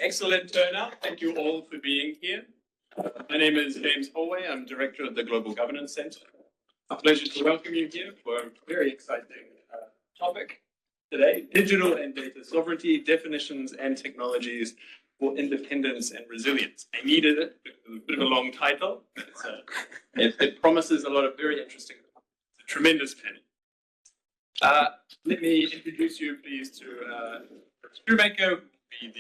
Excellent turnout. Thank you all for being here. My name is James Holway. I'm director of the Global Governance Center. It's a pleasure to welcome you here for a very exciting topic today: digital and data sovereignty, definitions and technologies for independence and resilience. I needed it. It's a bit of a long title. It promises a lot of very interesting. It's a tremendous panel. Let me introduce you, please, to Shoemaker, give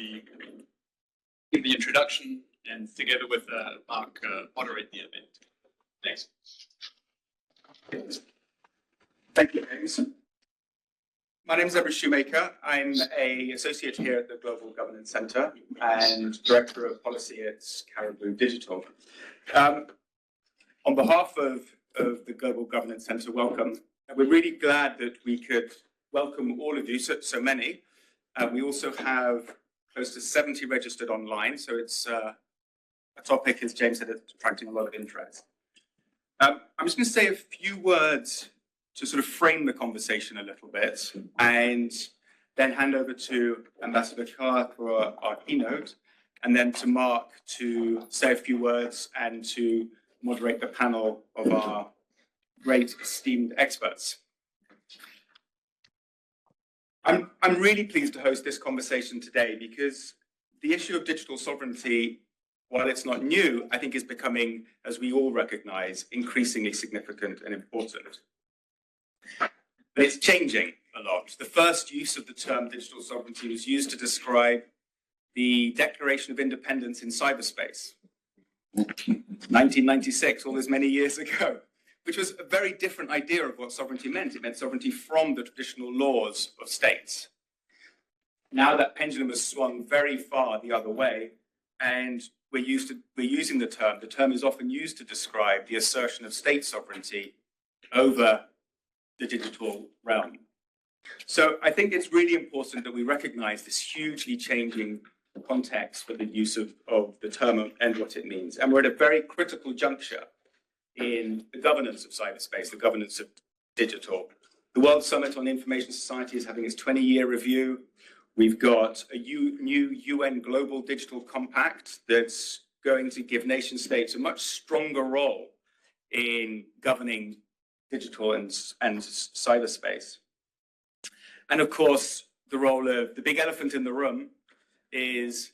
the introduction, and together with Mark, moderate the event. Thanks. Thank you, James. My name is Arpitha Shoemaker. I'm an associate here at the Global Governance Center and Director of Policy at Caribou Digital. On behalf of the Global Governance Center, welcome. We're really glad that we could welcome all of you, so many. We also have close to 70 registered online, so it's a topic, as James said, it's attracting a lot of interest. I'm just going to say a few words to sort of frame the conversation a little bit, and then hand over to Ambassador Carr for our keynote, and then to Mark to say a few words and to moderate the panel of our great esteemed experts. I'm really pleased to host this conversation today because the issue of digital sovereignty, while it's not new, I think is becoming, as we all recognize, increasingly significant and important. But it's changing a lot. The first use of the term digital sovereignty was used to describe the Declaration of Independence in cyberspace, 1996, all those many years ago, which was a very different idea of what sovereignty meant. It meant sovereignty from the traditional laws of states. Now that pendulum has swung very far the other way, and we're using the term. The term is often used to describe the assertion of state sovereignty over the digital realm. So I think it's really important that we recognize this hugely changing context for the use of the term and what it means. And we're at a very critical juncture in the governance of cyberspace, the governance of digital. The World Summit on Information Society is having its 20-year review. We've got a new UN Global Digital Compact that's going to give nation states a much stronger role in governing digital and cyberspace. And of course, the role of the big elephant in the room is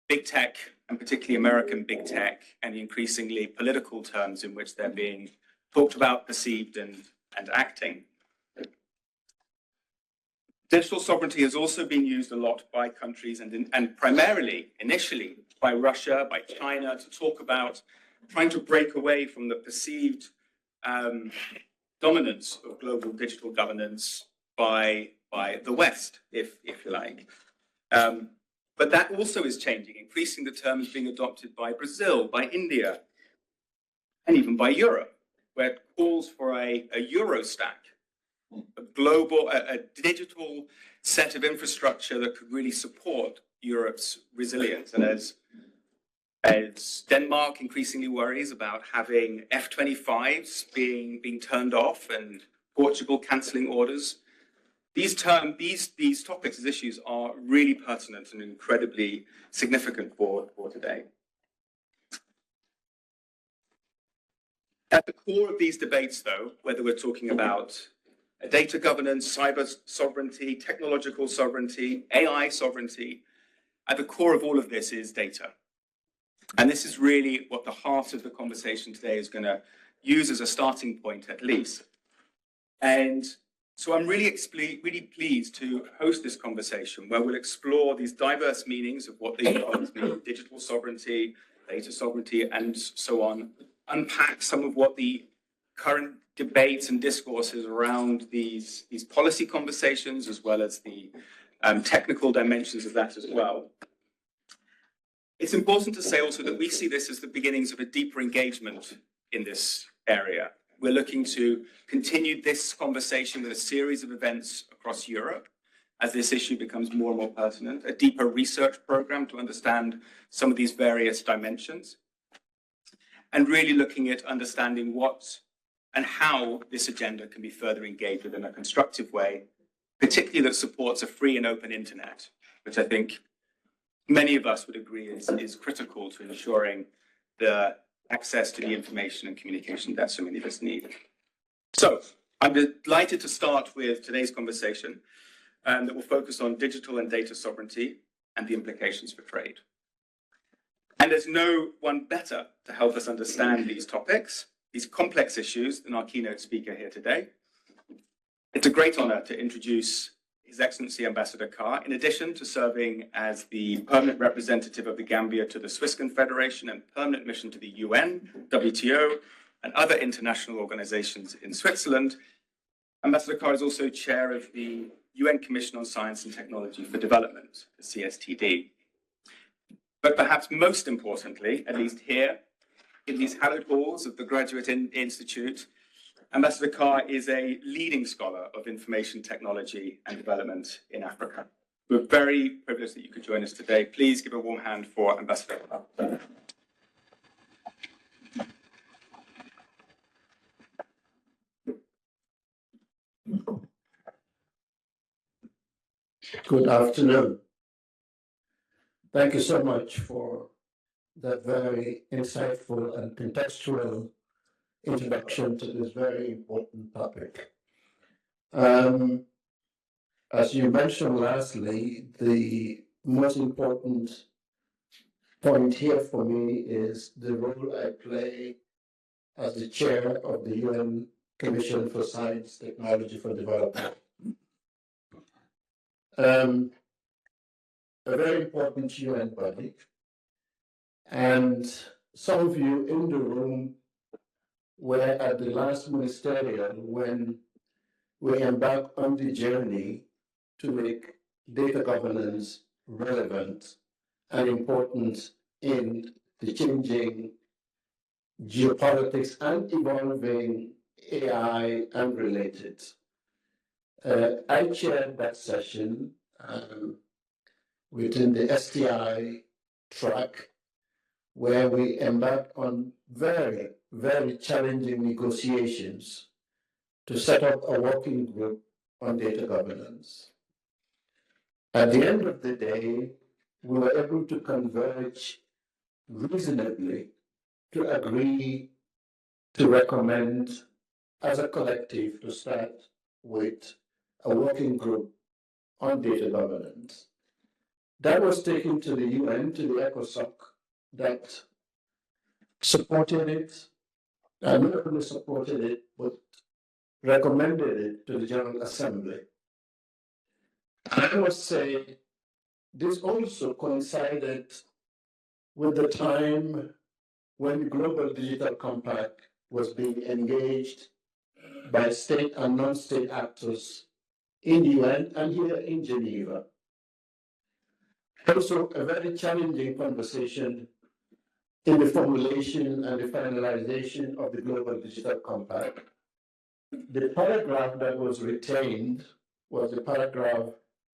big tech, and particularly American big tech, and the increasingly political terms in which they're being talked about, perceived, and acting. Digital sovereignty has also been used a lot by countries and primarily, initially, by Russia, by China, to talk about trying to break away from the perceived dominance of global digital governance by the West, if you like. But that also is changing, increasing the terms being adopted by Brazil, by India, and even by Europe, where it calls for a Eurostack, a global, a digital set of infrastructure that could really support Europe's resilience. And as Denmark increasingly worries about having F-25s being turned off and Portugal cancelling orders, these topics, these issues are really pertinent and incredibly significant for today. At the core of these debates, though, whether we're talking about data governance, cyber sovereignty, technological sovereignty, AI sovereignty, at the core of all of this is data. And this is really what the heart of the conversation today is going to use as a starting point, at least. And so I'm really pleased to host this conversation where we'll explore these diverse meanings of what these terms mean: digital sovereignty, data sovereignty, and so on. Unpack some of what the current debates and discourses around these policy conversations, as well as the technical dimensions of that as well. It's important to say also that we see this as the beginnings of a deeper engagement in this area. We're looking to continue this conversation with a series of events across Europe as this issue becomes more and more pertinent, a deeper research program to understand some of these various dimensions, and really looking at understanding what and how this agenda can be further engaged with in a constructive way, particularly that supports a free and open internet, which I think many of us would agree is critical to ensuring the access to the information and communication that so many of us need. So I'm delighted to start with today's conversation that will focus on digital and data sovereignty and the implications for trade. And there's no one better to help us understand these topics, these complex issues, than our keynote speaker here today. It's a great honor to introduce His Excellency Ambassador Carr, in addition to serving as the permanent representative of the Gambia to the Swiss Confederation and permanent mission to the UN, WTO, and other international organizations in Switzerland. Ambassador Carr is also chair of the UN Commission on Science and Technology for Development, the CSTD. But perhaps most importantly, at least here, in these hallowed halls of the Graduate Institute, Ambassador Carr is a leading scholar of information technology and development in Africa. We're very privileged that you could join us today. Please give a warm hand for Ambassador Carr. Good afternoon. Thank you so much for that very insightful and contextual introduction to this very important topic. As you mentioned lastly, the most important point here for me is the role I play as the chair of the UN Commission for Science, Technology for Development. A very important UN body. And some of you in the room were at the last ministerial when we embarked on the journey to make data governance relevant and important in the changing geopolitics and evolving AI and related. I chaired that session within the STI track, where we embarked on very, very challenging negotiations to set up a working group on data governance. At the end of the day, we were able to converge reasonably to agree to recommend as a collective to start with a working group on data governance. That was taken to the UN, to the ECOSOC, that supported it, and not only supported it, but recommended it to the General Assembly. I must say, this also coincided with the time when the Global Digital Compact was being engaged by state and non-state actors in the UN and here in Geneva. Also, a very challenging conversation in the formulation and the finalization of the Global Digital Compact. The paragraph that was retained was the paragraph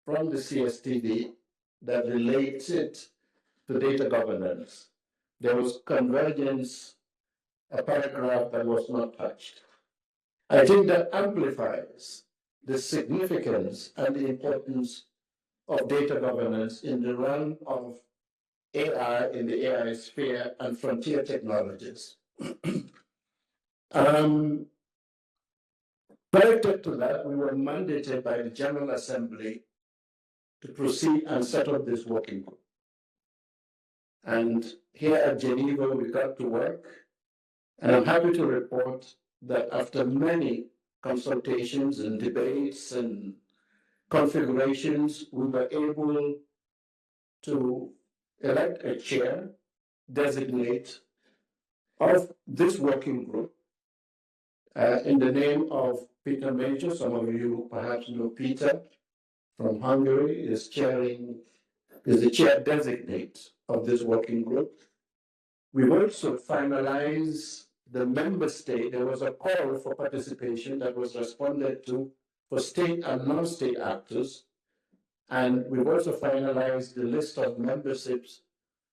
from the CSTD that related to data governance. There was convergence, a paragraph that was not touched. I think that amplifies the significance and the importance of data governance in the realm of AI, in the AI sphere, and frontier technologies. Connected to that, we were mandated by the General Assembly to proceed and set up this working group. And here at Geneva, we got to work, and I'm happy to report that after many consultations and debates and configurations, we were able to elect a chair, designate of this working group in the name of Peter Major. Some of you perhaps know Peter from Hungary, is the chair designate of this working group. We've also finalized the member state. There was a call for participation that was responded to for state and non-state actors. And we've also finalized the list of memberships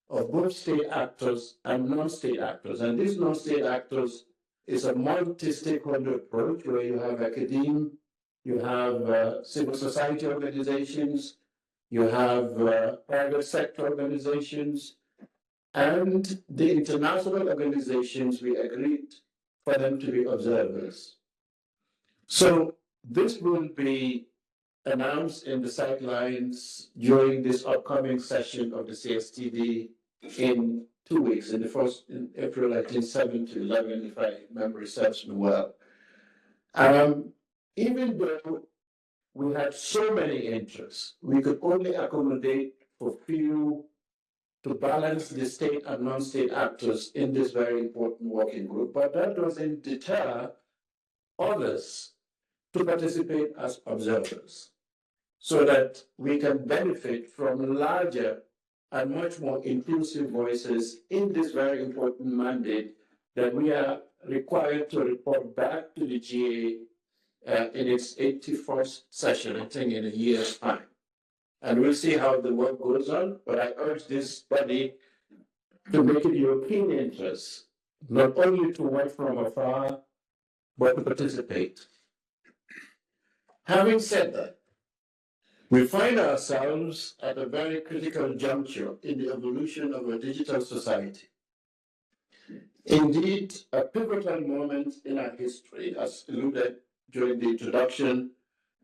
of both state actors and non-state actors. And these non-state actors is a multi-stakeholder approach where you have academia, you have civil society organizations, you have private sector organizations, and the international organizations, we agreed for them to be observers. So this will be announced in the sidelines during this upcoming session of the CSTD in 2 weeks, in April, I think 7 to 11, if my memory serves me well. Even though we had so many interests, we could only accommodate for few to balance the state and non-state actors in this very important working group, but that doesn't deter others to participate as observers so that we can benefit from larger and much more inclusive voices in this very important mandate that we are required to report back to the GA in its 81st session, I think in a year's time. And we'll see how the work goes on, but I urge this body to make it your keen interest, not only to watch from afar, but to participate. Having said that, we find ourselves at a very critical juncture in the evolution of a digital society. Indeed, a pivotal moment in our history, as alluded during the introduction,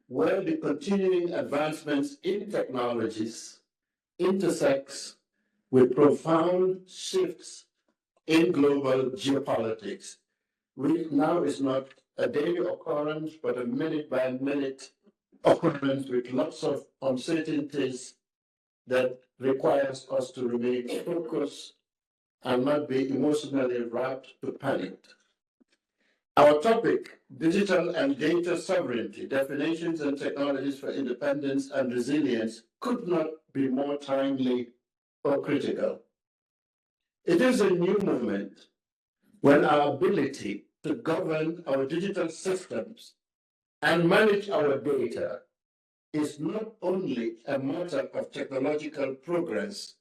where the continuing advancements in technologies intersects with profound shifts in global geopolitics, which now is not a daily occurrence, but a minute-by-minute occurrence with lots of uncertainties that requires us to remain focused and not be emotionally wrapped to panic. Our topic, digital and data sovereignty, definitions and technologies for independence and resilience, could not be more timely or critical. It is a new moment when our ability to govern our digital systems and manage our data is not only a matter of technological progress,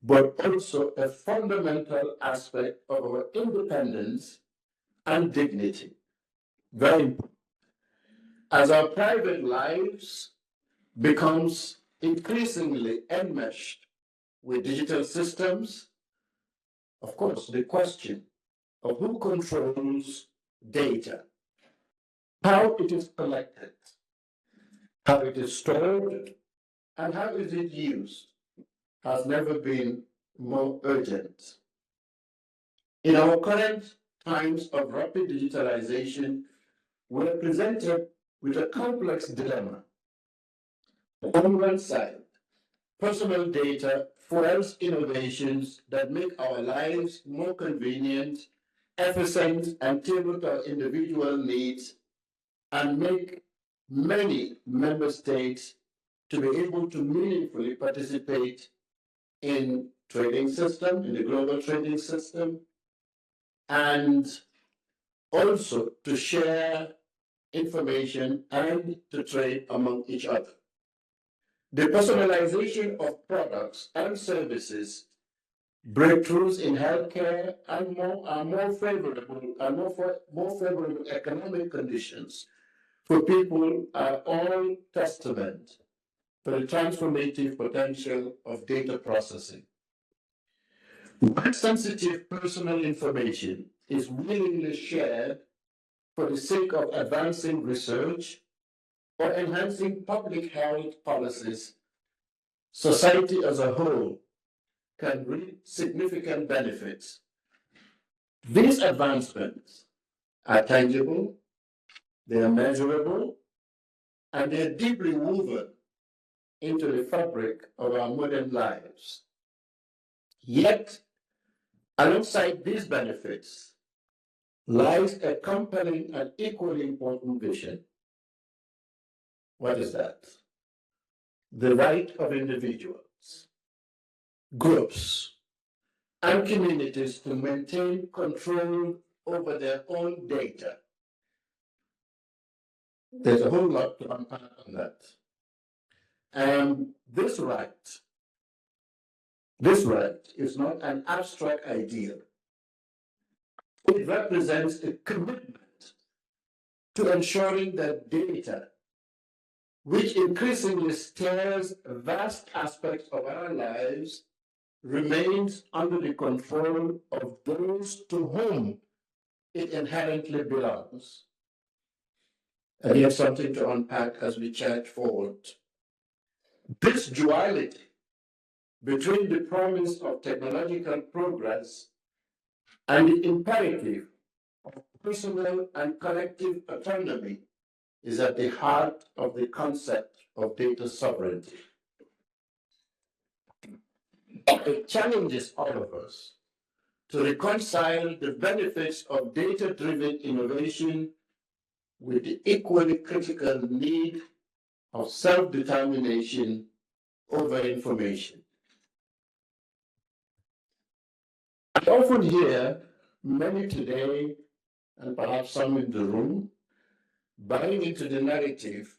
but also a fundamental aspect of our independence and dignity. Very important. As our private lives becomes increasingly enmeshed with digital systems, of course, the question of who controls data, how it is collected, how it is stored, and how is it used has never been more urgent. In our current times of rapid digitalization, we're presented with a complex dilemma. On one side, personal data fuels innovations that make our lives more convenient, efficient, and tailored to our individual needs, and make many member states to be able to meaningfully participate in trading system, in the global trading system, and also to share information and to trade among each other. The personalization of products and services, breakthroughs in healthcare, and more favorable economic conditions for people are all testament to the transformative potential of data processing. When sensitive personal information is willingly shared for the sake of advancing research or enhancing public health policies, society as a whole can reap significant benefits. These advancements are tangible, they are measurable, and they are deeply woven into the fabric of our modern lives. Yet, alongside these benefits lies a compelling and equally important vision. What is that? The right of individuals, groups, and communities to maintain control over their own data. There's a whole lot to unpack on that. This right is not an abstract idea. It represents a commitment to ensuring that data which increasingly steers vast aspects of our lives, remains under the control of those to whom it inherently belongs. And here's something to unpack as we charge forward. This duality between the promise of technological progress and the imperative of personal and collective autonomy is at the heart of the concept of data sovereignty. It challenges all of us to reconcile the benefits of data-driven innovation with the equally critical need of self-determination over information. I often hear many today, and perhaps some in the room, buying into the narrative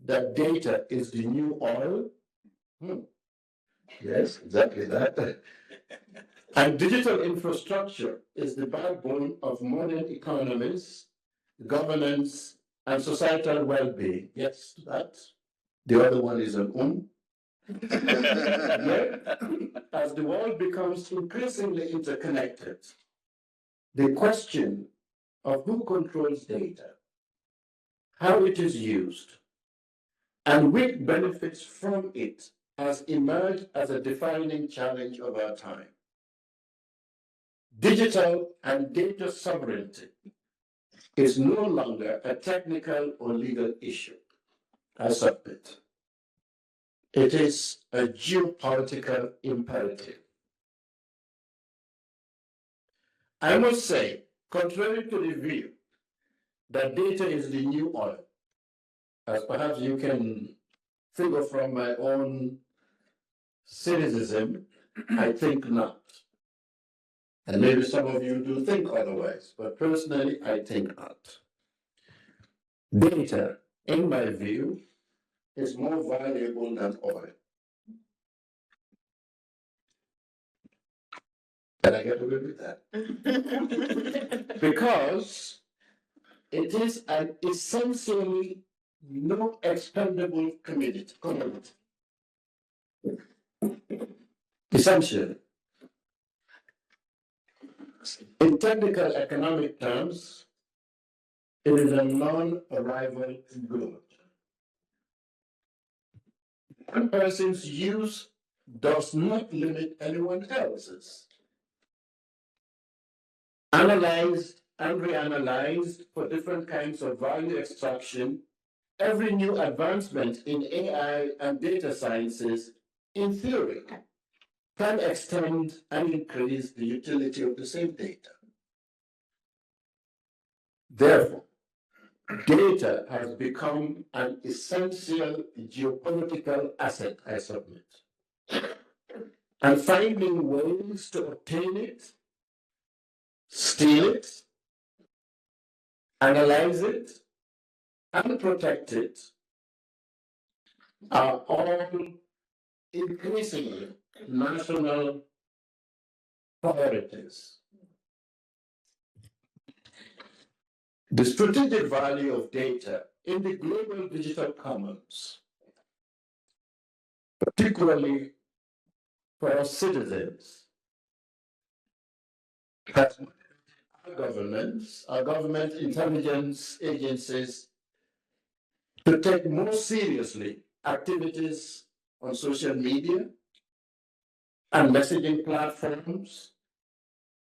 that data is the new oil. Yes, exactly that. And digital infrastructure is the backbone of modern economies, governance, and societal well-being. Yes, that. The other one is an Yet, as the world becomes increasingly interconnected, the question of who controls data, how it is used, and which benefits from it has emerged as a defining challenge of our time. Digital and data sovereignty is no longer a technical or legal issue, I submit. It is a geopolitical imperative. I must say, contrary to the view that data is the new oil, as perhaps you can figure from my own cynicism, I think not. And maybe some of you do think otherwise, but personally, I think not. Data, in my view, is more valuable than oil. Can I get away with that? Because it is an essentially no expendable commodity. Essentially. In technical economic terms, it is a non-arrival good. One person's use does not limit anyone else's. Analyzed and reanalyzed for different kinds of value extraction, every new advancement in AI and data sciences, in theory, can extend and increase the utility of the same data. Therefore, data has become an essential geopolitical asset, I submit. And finding ways to obtain it, steal it, analyze it, and protect it are all increasingly national priorities. The strategic value of data in the global digital commons, particularly for our citizens, has our government intelligence agencies to take more seriously activities on social media and messaging platforms,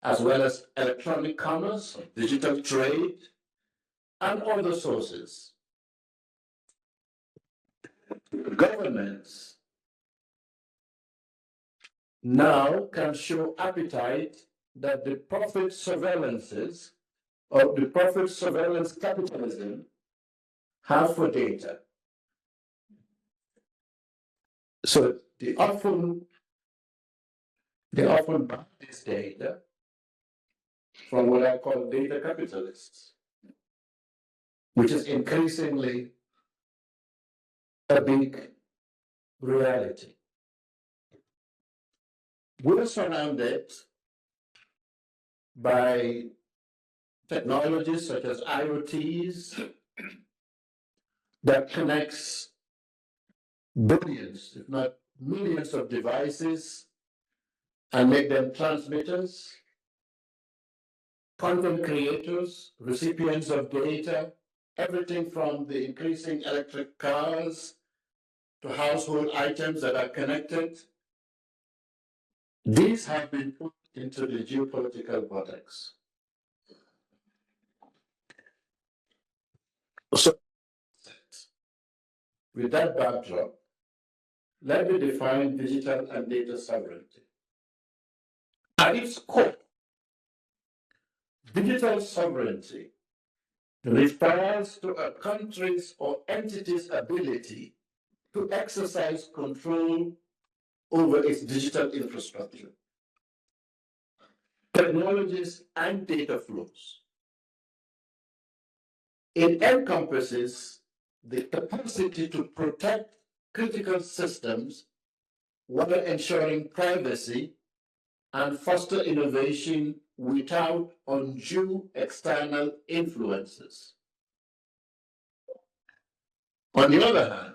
as well as electronic commerce, digital trade, and other sources. Governments now can show appetite that the profit surveillances of the profit surveillance capitalism have for data. So they often buy this data from what I call data capitalists, which is increasingly a big reality. We're surrounded by technologies such as IoTs, that connects billions, if not millions of devices and make them transmitters, content creators, recipients of data, everything from the increasing electric cars to household items that are connected. These have been put into the geopolitical vortex. So, with that backdrop, let me define digital and data sovereignty. At its core, digital sovereignty refers to a country's or entity's ability to exercise control over its digital infrastructure, technologies, and data flows. It encompasses the capacity to protect critical systems while ensuring privacy and foster innovation without undue external influences. On the other hand,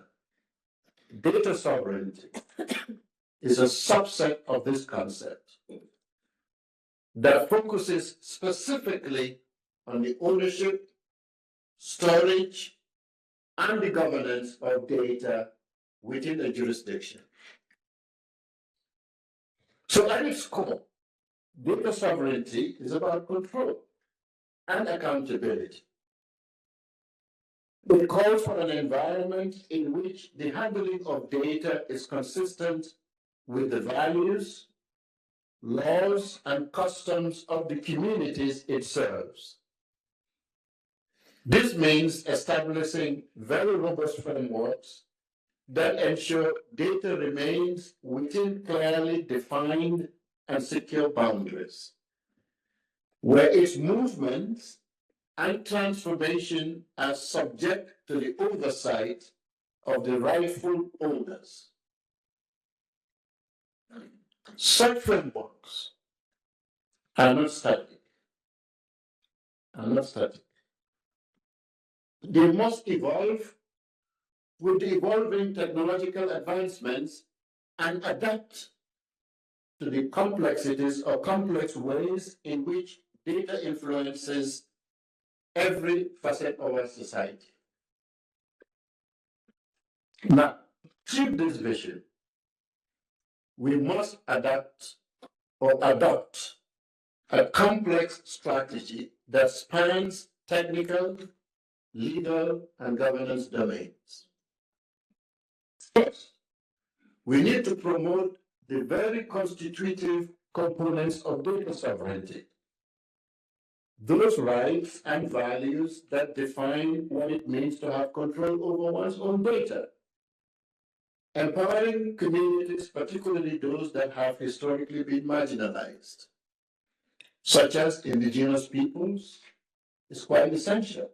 data sovereignty is a subset of this concept that focuses specifically on the ownership, storage, and the governance of data within a jurisdiction. So at its core, data sovereignty is about control and accountability. It calls for an environment in which the handling of data is consistent with the values, laws, and customs of the communities it serves. This means establishing very robust frameworks that ensure data remains within clearly defined and secure boundaries, where its movements and transformation are subject to the oversight of the rightful owners. Such frameworks are not static. They must evolve with the evolving technological advancements and adapt to the complexities or complex ways in which data influences every facet of our society. Now, to achieve this vision, we must adopt a complex strategy that spans technical, legal, and governance domains. First, we need to promote the very constitutive components of data sovereignty, those rights and values that define what it means to have control over one's own data. Empowering communities, particularly those that have historically been marginalized, such as indigenous peoples, is quite essential.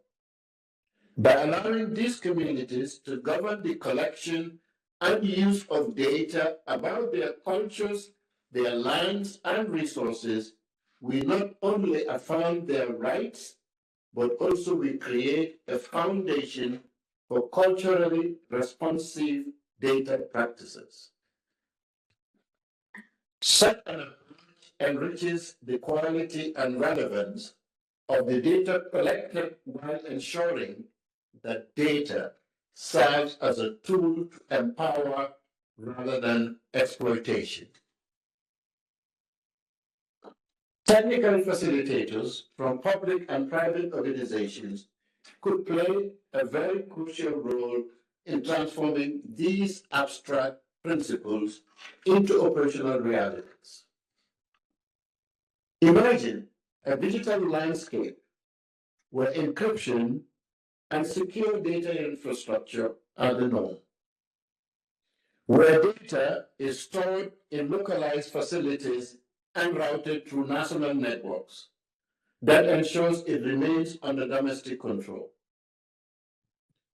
By allowing these communities to govern the collection and use of data about their cultures, their lands, and resources, we not only affirm their rights, but also we create a foundation for culturally responsive data practices. Such an approach enriches the quality and relevance of the data collected while ensuring that data serves as a tool to empower rather than exploitation. Technical facilitators from public and private organizations could play a very crucial role in transforming these abstract principles into operational realities. Imagine a digital landscape where encryption and secure data infrastructure are the norm, where data is stored in localized facilities and routed through national networks that ensures it remains under domestic control.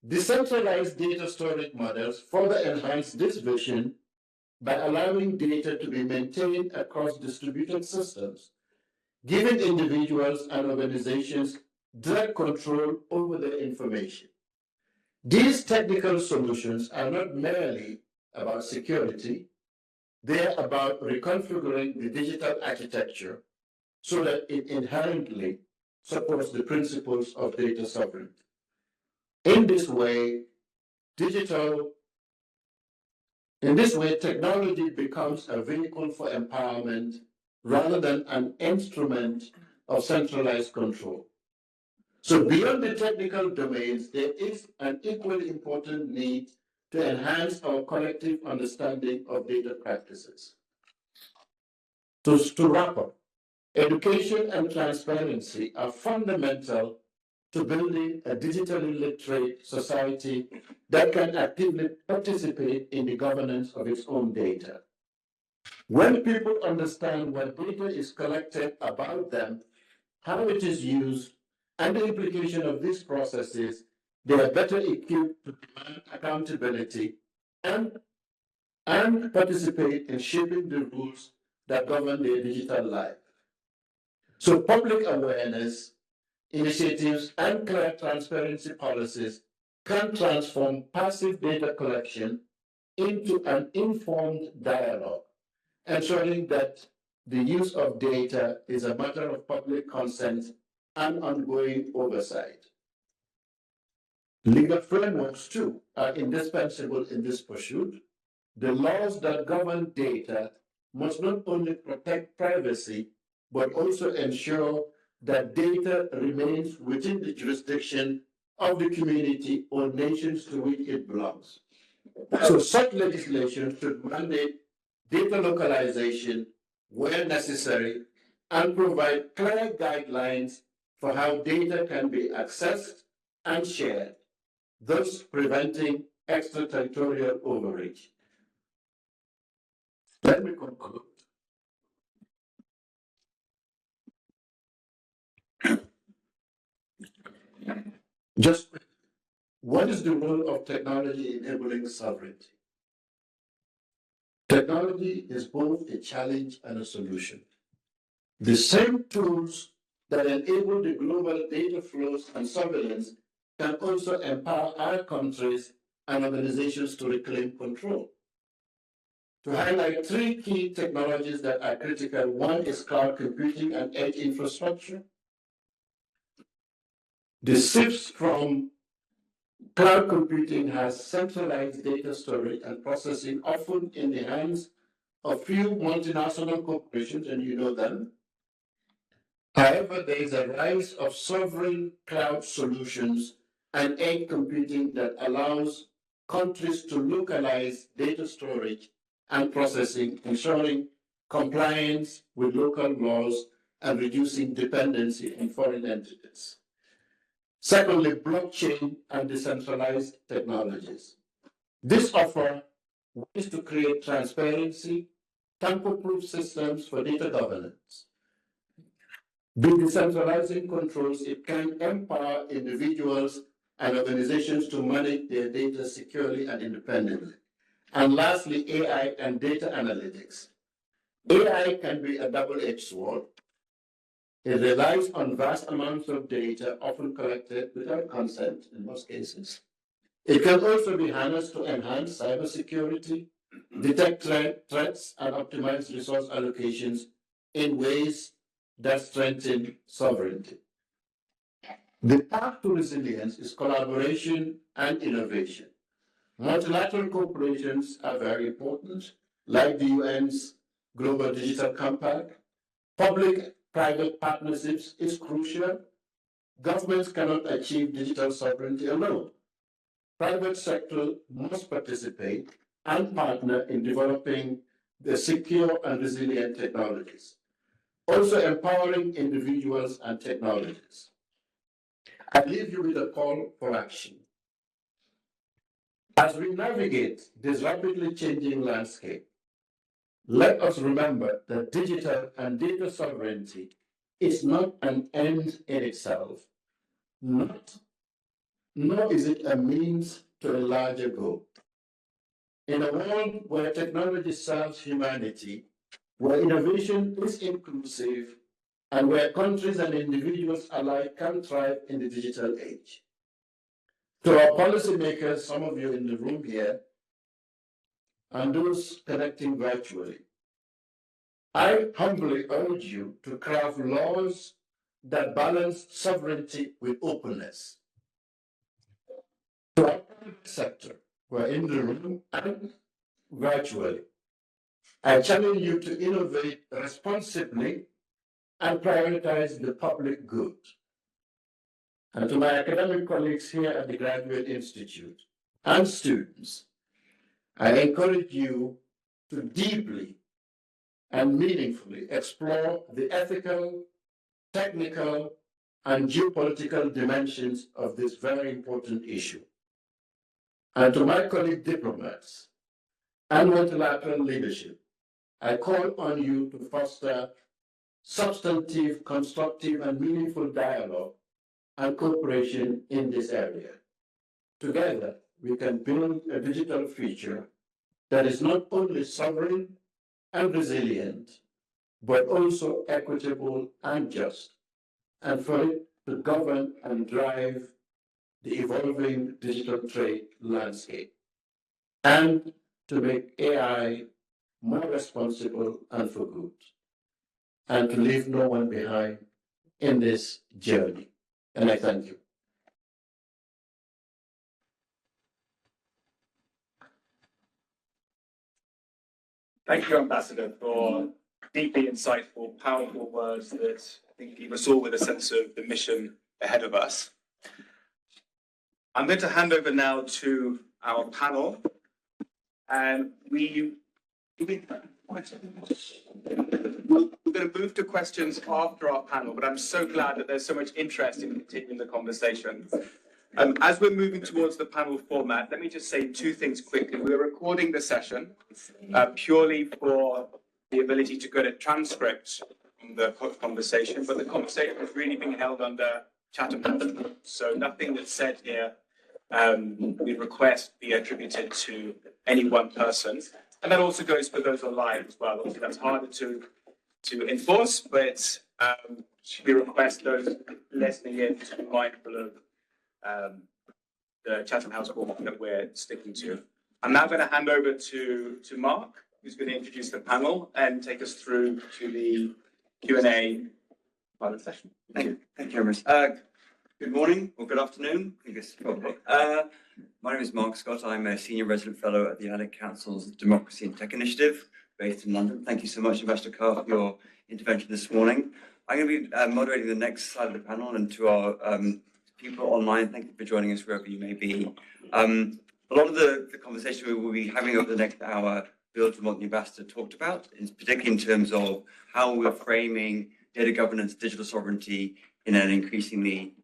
Decentralized data storage models further enhance this vision by allowing data to be maintained across distributed systems, giving individuals and organizations direct control over their information. These technical solutions are not merely about security, they're about reconfiguring the digital architecture so that it inherently supports the principles of data sovereignty. In this way, technology becomes a vehicle for empowerment rather than an instrument of centralized control. So beyond the technical domains, there is an equally important need to enhance our collective understanding of data practices. To wrap up, education and transparency are fundamental to building a digitally literate society that can actively participate in the governance of its own data. When people understand what data is collected about them, how it is used, and the implication of these processes, they are better equipped to demand accountability and participate in shaping the rules that govern their digital life. So public awareness, initiatives, and clear transparency policies can transform passive data collection into an informed dialogue, ensuring that the use of data is a matter of public consent and ongoing oversight. Legal frameworks, too, are indispensable in this pursuit. The laws that govern data must not only protect privacy, but also ensure that data remains within the jurisdiction of the community or nations to which it belongs. So such legislation should mandate data localization where necessary and provide clear guidelines for how data can be accessed and shared, thus preventing extraterritorial overreach. Let me conclude. Just what is the role of technology enabling sovereignty? Technology is both a challenge and a solution. The same tools that enable the global data flows and surveillance can also empower our countries and organizations to reclaim control. To highlight three key technologies that are critical, one is cloud computing and edge infrastructure. The shifts from cloud computing has centralized data storage and processing, often in the hands of few multinational corporations, and you know them. However, there is a rise of sovereign cloud solutions and edge computing that allows countries to localize data storage and processing, ensuring compliance with local laws and reducing dependency on foreign entities. Secondly, blockchain and decentralized technologies. This offer ways to create transparency, tamper-proof systems for data governance. By decentralizing controls, it can empower individuals and organizations to manage their data securely and independently. And lastly, AI and data analytics. AI can be a double-edged sword. It relies on vast amounts of data, often collected without consent in most cases. It can also be harnessed to enhance cybersecurity, detect threats, and optimize resource allocations in ways that strengthen sovereignty. The path to resilience is collaboration and innovation. Multilateral corporations are very important, like the UN's Global Digital Compact. Public-private partnerships is crucial. Governments cannot achieve digital sovereignty alone. Private sector must participate and partner in developing the secure and resilient technologies. Also empowering individuals and technologies. I leave you with a call for action. As we navigate this rapidly changing landscape, let us remember that digital and data sovereignty is not an end in itself, nor is it a means to a larger goal. In a world where technology serves humanity, where innovation is inclusive, and where countries and individuals alike can thrive in the digital age, To our policymakers, some of you in the room here, and those connecting virtually, I humbly urge you to craft laws that balance sovereignty with openness. To our private sector, who are in the room and virtually, I challenge you to innovate responsibly and prioritize the public good. And to my academic colleagues here at the Graduate Institute and students, I encourage you to deeply and meaningfully explore the ethical, technical, and geopolitical dimensions of this very important issue. And to my colleague diplomats and multilateral leadership, I call on you to foster substantive, constructive, and meaningful dialogue and cooperation in this area. Together, we can build a digital future that is not only sovereign and resilient, but also equitable and just, and for it to govern and drive the evolving digital trade landscape, and to make AI more responsible and for good, and to leave no one behind in this journey. And I thank you. Thank you, Ambassador, for deeply insightful, powerful words that I think leave us all with a sense of the mission ahead of us. I'm going to hand over now to our panel, and we're going to move to questions after our panel, but I'm so glad that there's so much interest in continuing the conversation. As we're moving towards the panel format, let me just say two things quickly. We're recording the session purely for the ability to get a transcript from the conversation, but the conversation is really being held under Chatham House. So nothing that's said here we request be attributed to any one person. And that also goes for those online as well. Obviously, that's harder to enforce, but we request those listening in to be mindful of the Chatham House format that we're sticking to. I'm now going to hand over to Mark, who's going to introduce the panel and take us through to the Q&A part of the session. Thank you, Ernest. Good morning or good afternoon. I guess probably. My name is Mark Scott. I'm a senior resident fellow at the United Council's Democracy and Tech Initiative, based in London. Thank you so much, Ambassador Carr, for your intervention this morning. I'm going to be moderating the next side of the panel, and to our people online, thank you for joining us wherever you may be. A lot of the conversation we will be having over the next hour builds on what the ambassador talked about, particularly in terms of how we're framing data governance, digital sovereignty in an increasingly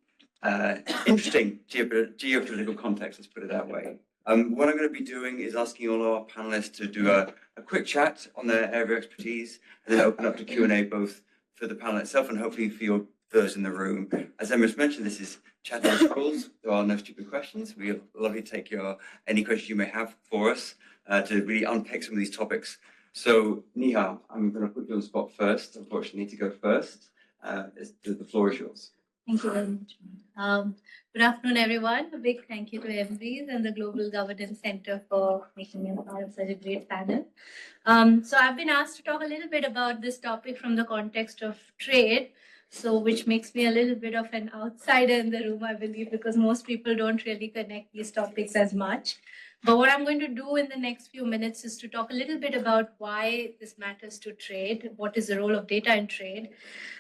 interesting geopolitical context, let's put it that way. What I'm going to be doing is asking all our panelists to do a quick chat on their area of expertise, and then open up to Q&A both for the panel itself and hopefully for those in the room. As Emma mentioned, this is Chatham House rules. There are no stupid questions. We'll love to take any questions you may have for us to really unpick some of these topics. So, Niha, I'm going to put you on the spot first. Unfortunately, you need to go first. The floor is yours. Thank you very much. Good afternoon, everyone. A big thank you to MBs and the Global Governance Center for making me a part of such a great panel. So I've been asked to talk a little bit about this topic from the context of trade, so which makes me a little bit of an outsider in the room, I believe, because most people don't really connect these topics as much. But what I'm going to do in the next few minutes is to talk a little bit about why this matters to trade, what is the role of data in trade.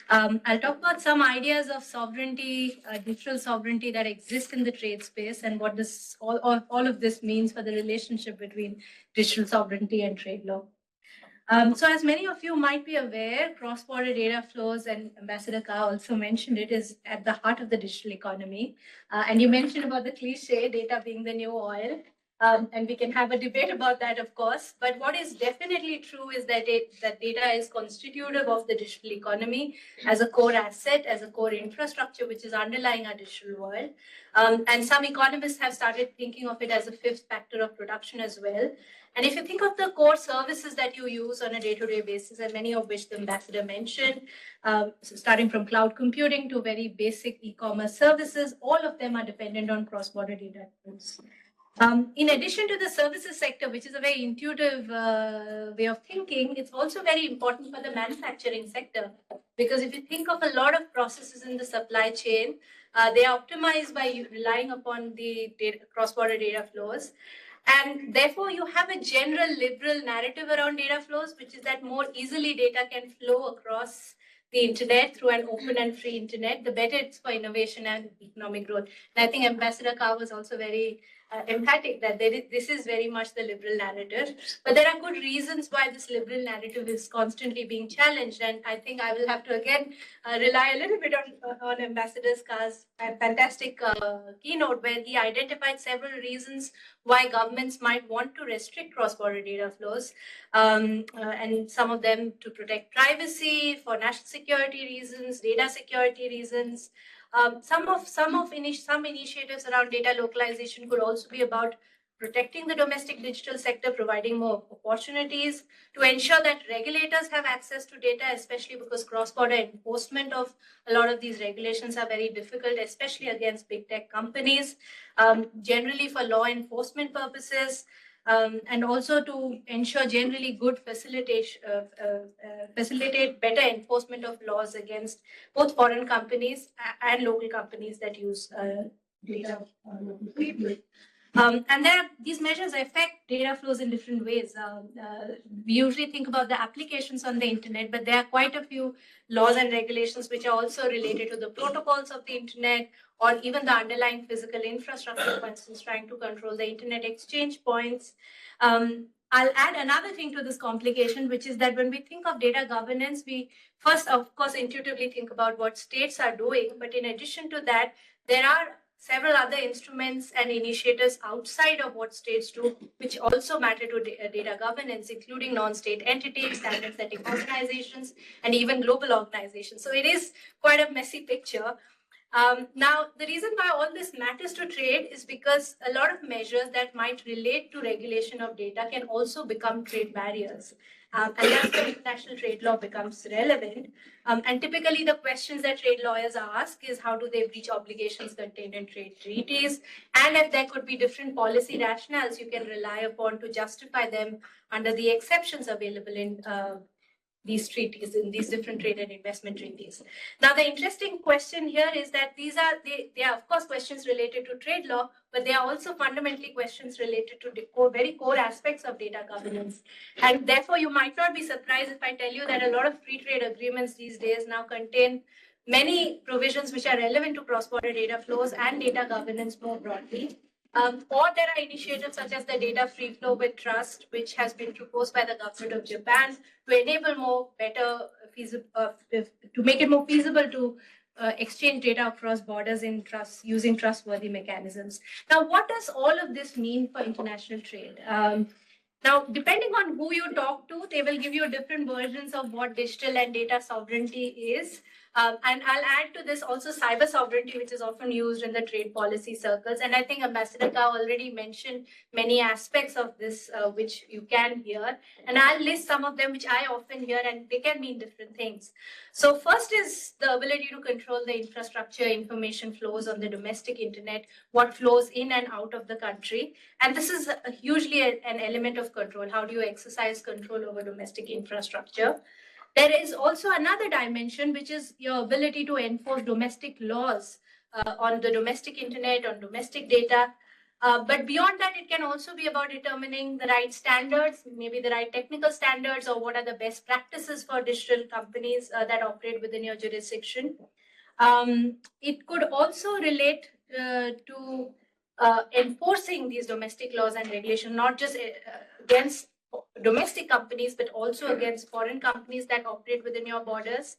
I'll talk about some ideas of sovereignty, digital sovereignty that exist in the trade space, and what this all of this means for the relationship between digital sovereignty and trade law. So as many of you might be aware, cross-border data flows, and Ambassador Carr also mentioned it, is at the heart of the digital economy. And you mentioned about the cliche, data being the new oil. And we can have a debate about that, of course. But what is definitely true is that that data is constitutive of the digital economy as a core asset, as a core infrastructure, which is underlying our digital world. And some economists have started thinking of it as a fifth factor of production as well. And if you think of the core services that you use on a day-to-day basis, and many of which the ambassador mentioned, so starting from cloud computing to very basic e-commerce services, all of them are dependent on cross-border data flows. In addition to the services sector, which is a very intuitive way of thinking, it's also very important for the manufacturing sector. Because if you think of a lot of processes in the supply chain, they are optimized by relying upon the cross-border data flows. And therefore, you have a general liberal narrative around data flows, which is that more easily data can flow across the internet through an open and free internet, the better it's for innovation and economic growth. And I think Ambassador Kaur was also very emphatic that this is very much the liberal narrative. But there are good reasons why this liberal narrative is constantly being challenged. And I think I will have to again rely a little bit on Ambassador Kaur's fantastic keynote, where he identified several reasons why governments might want to restrict cross-border data flows, and some of them to protect privacy, for national security reasons, data security reasons. Some initiatives around data localization could also be about protecting the domestic digital sector, providing more opportunities to ensure that regulators have access to data, especially because cross-border enforcement of a lot of these regulations are very difficult, especially against big tech companies, generally for law enforcement purposes, and also to ensure generally good facilitate better enforcement of laws against both foreign companies and local companies that use data locally. And these measures affect data flows in different ways. We usually think about the applications on the internet, but there are quite a few laws and regulations which are also related to the protocols of the internet, or even the underlying physical infrastructure, for instance, trying to control the internet exchange points. I'll add another thing to this complication, which is that when we think of data governance, we first, of course, intuitively think about what states are doing. But in addition to that, there are several other instruments and initiatives outside of what states do, which also matter to data governance, including non-state entities, standard-setting organizations, and even global organizations. So it is quite a messy picture. Now, the reason why all this matters to trade is because a lot of measures that might relate to regulation of data can also become trade barriers. And that's where international trade law becomes relevant. And typically the questions that trade lawyers ask is how do they breach obligations contained in trade treaties? And if there could be different policy rationales you can rely upon to justify them under the exceptions available in these treaties, in these different trade and investment treaties. Now, the interesting question here is that they are of course questions related to trade law, but they are also fundamentally questions related to the very core aspects of data governance. And therefore, you might not be surprised if I tell you that a lot of free trade agreements these days now contain many provisions which are relevant to cross-border data flows and data governance more broadly. Or there are initiatives such as the data free flow with trust, which has been proposed by the government of Japan to enable to make it more feasible to exchange data across borders using trustworthy mechanisms. Now, what does all of this mean for international trade? Now, depending on who you talk to, they will give you different versions of what digital and data sovereignty is. And I'll add to this also cyber sovereignty, which is often used in the trade policy circles. And I think Ambassador Kaur already mentioned many aspects of this, which you can hear. And I'll list some of them, which I often hear, and they can mean different things. So first is the ability to control the infrastructure, information flows on the domestic internet, what flows in and out of the country. And this is hugely an element of control. How do you exercise control over domestic infrastructure? There is also another dimension, which is your ability to enforce domestic laws on the domestic internet, on domestic data. But beyond that, it can also be about determining the right standards, maybe the right technical standards, or what are the best practices for digital companies that operate within your jurisdiction. It could also relate to enforcing these domestic laws and regulation, not just against domestic companies, but also against foreign companies that operate within your borders.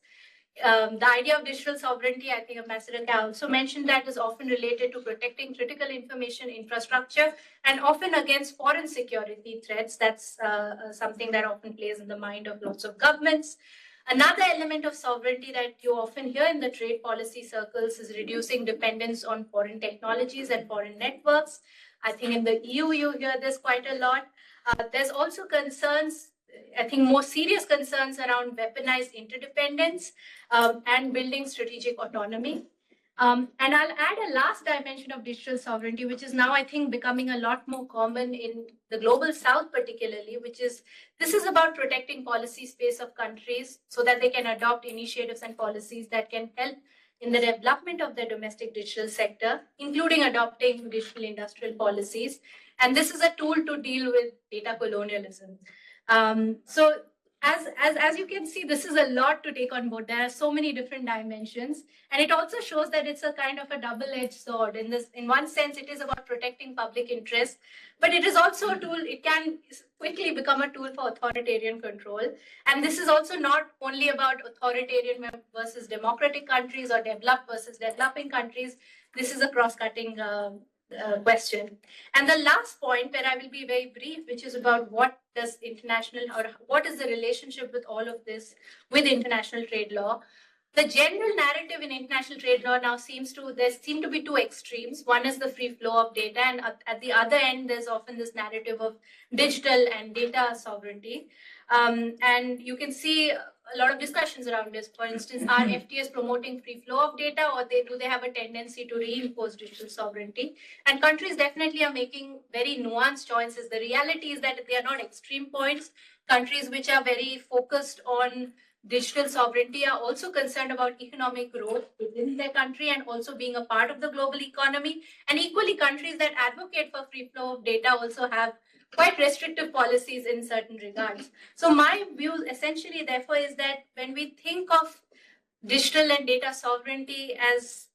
The idea of digital sovereignty, I think Ambassador Ka also mentioned that, is often related to protecting critical information infrastructure and often against foreign security threats. That's something that often plays in the mind of lots of governments. Another element of sovereignty that you often hear in the trade policy circles is reducing dependence on foreign technologies and foreign networks. I think in the EU, you hear this quite a lot. There's also concerns, I think more serious concerns around weaponized interdependence and building strategic autonomy. And I'll add a last dimension of digital sovereignty, which is now, I think, becoming a lot more common in the global south, particularly, which is this is about protecting policy space of countries so that they can adopt initiatives and policies that can help in the development of their domestic digital sector, including adopting digital industrial policies. And this is a tool to deal with data colonialism. So as you can see, this is a lot to take on board. There are so many different dimensions, and it also shows that it's a kind of a double-edged sword. In one sense, it is about protecting public interest, but it is also a tool. It can quickly become a tool for authoritarian control. And this is also not only about authoritarian versus democratic countries or developed versus developing countries. This is a cross-cutting question. And the last point, where I will be very brief, which is about what does international, or what is the relationship with all of this with international trade law. The general narrative in international trade law now there seem to be two extremes. One is the free flow of data, and at the other end, there's often this narrative of digital and data sovereignty. And you can see a lot of discussions around this. For instance, are FTAs promoting free flow of data, or do they have a tendency to reinforce digital sovereignty? And countries definitely are making very nuanced choices. The reality is that they are not extreme points. Countries which are very focused on digital sovereignty are also concerned about economic growth within their country and also being a part of the global economy. And equally, countries that advocate for free flow of data also have quite restrictive policies in certain regards. So my view essentially, therefore, is that when we think of digital and data sovereignty as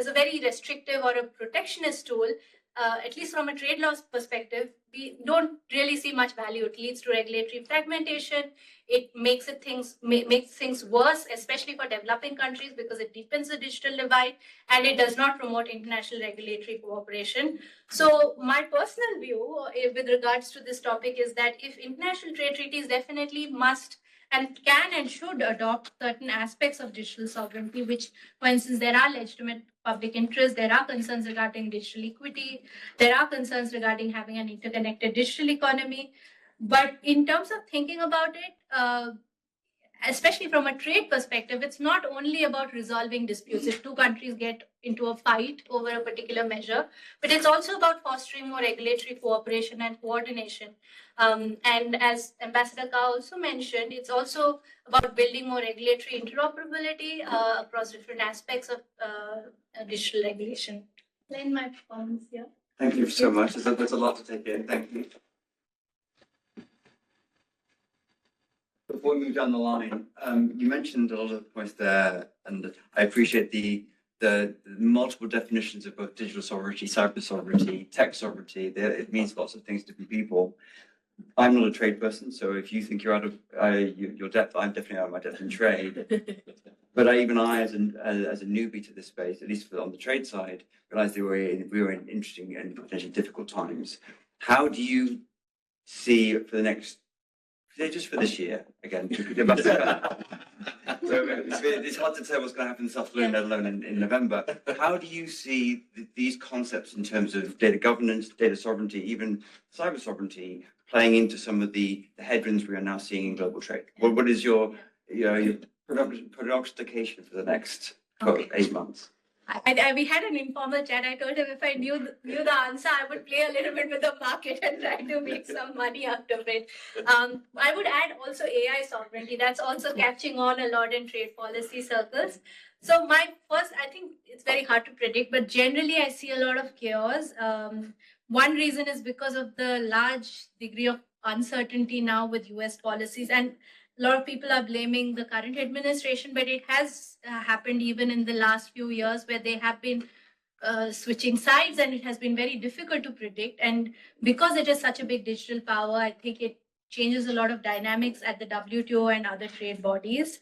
a very restrictive or a protectionist tool, at least from a trade laws perspective, we don't really see much value. It leads to regulatory fragmentation. It makes things worse, especially for developing countries, because it deepens the digital divide and it does not promote international regulatory cooperation. So my personal view with regards to this topic is that if international trade treaties definitely must and can and should adopt certain aspects of digital sovereignty, which, for instance, there are legitimate public interests, there are concerns regarding digital equity, there are concerns regarding having an interconnected digital economy. But in terms of thinking about it, especially from a trade perspective, it's not only about resolving disputes if two countries get into a fight over a particular measure, but it's also about fostering more regulatory cooperation and coordination. And as Ambassador Ka also mentioned, it's also about building more regulatory interoperability across different aspects of digital regulation. Len, my performance here. Thank you so much. There's a lot to take in. Thank you. Before we move down the line, you mentioned a lot of points there, and I appreciate the multiple definitions of both digital sovereignty, cyber sovereignty, tech sovereignty. It means lots of things to different people. I'm not a trade person, so if you think you're out of your depth, I'm definitely out of my depth in trade. But even I, as a newbie to this space, at least on the trade side, realized that we were in interesting and potentially difficult times. How do you see for the next, just for this year, again, so it's hard to tell what's going to happen this afternoon, let alone in November. How do you see these concepts in terms of data governance, data sovereignty, even cyber sovereignty, playing into some of the headwinds we are now seeing in global trade? What is your prognostication for the next 8 months? We had an informal chat. I told him if I knew the answer, I would play a little bit with the market and try to make some money out of it. I would add also AI sovereignty. That's also catching on a lot in trade policy circles. So I think it's very hard to predict, but generally I see a lot of chaos. One reason is because of the large degree of uncertainty now with US policies, and a lot of people are blaming the current administration, but it has happened even in the last few years where they have been switching sides, and it has been very difficult to predict. And because it is such a big digital power, I think it changes a lot of dynamics at the WTO and other trade bodies.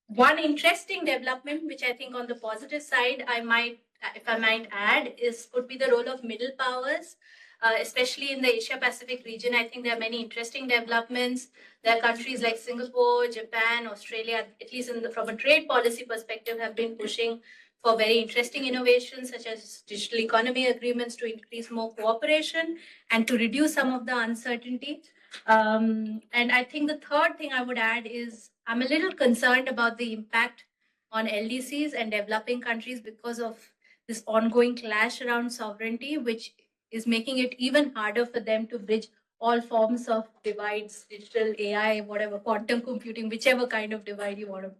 One interesting development, which I think on the positive side, if I might add, would be the role of middle powers, especially in the Asia Pacific region. I think there are many interesting developments. There are countries like Singapore, Japan, Australia, at least from a trade policy perspective, have been pushing for very interesting innovations such as digital economy agreements to increase more cooperation and to reduce some of the uncertainty. And I think the third thing I would add is I'm a little concerned about the impact on LDCs and developing countries because of this ongoing clash around sovereignty, which is making it even harder for them to bridge all forms of divides, digital, AI, whatever, quantum computing, whichever kind of divide you want to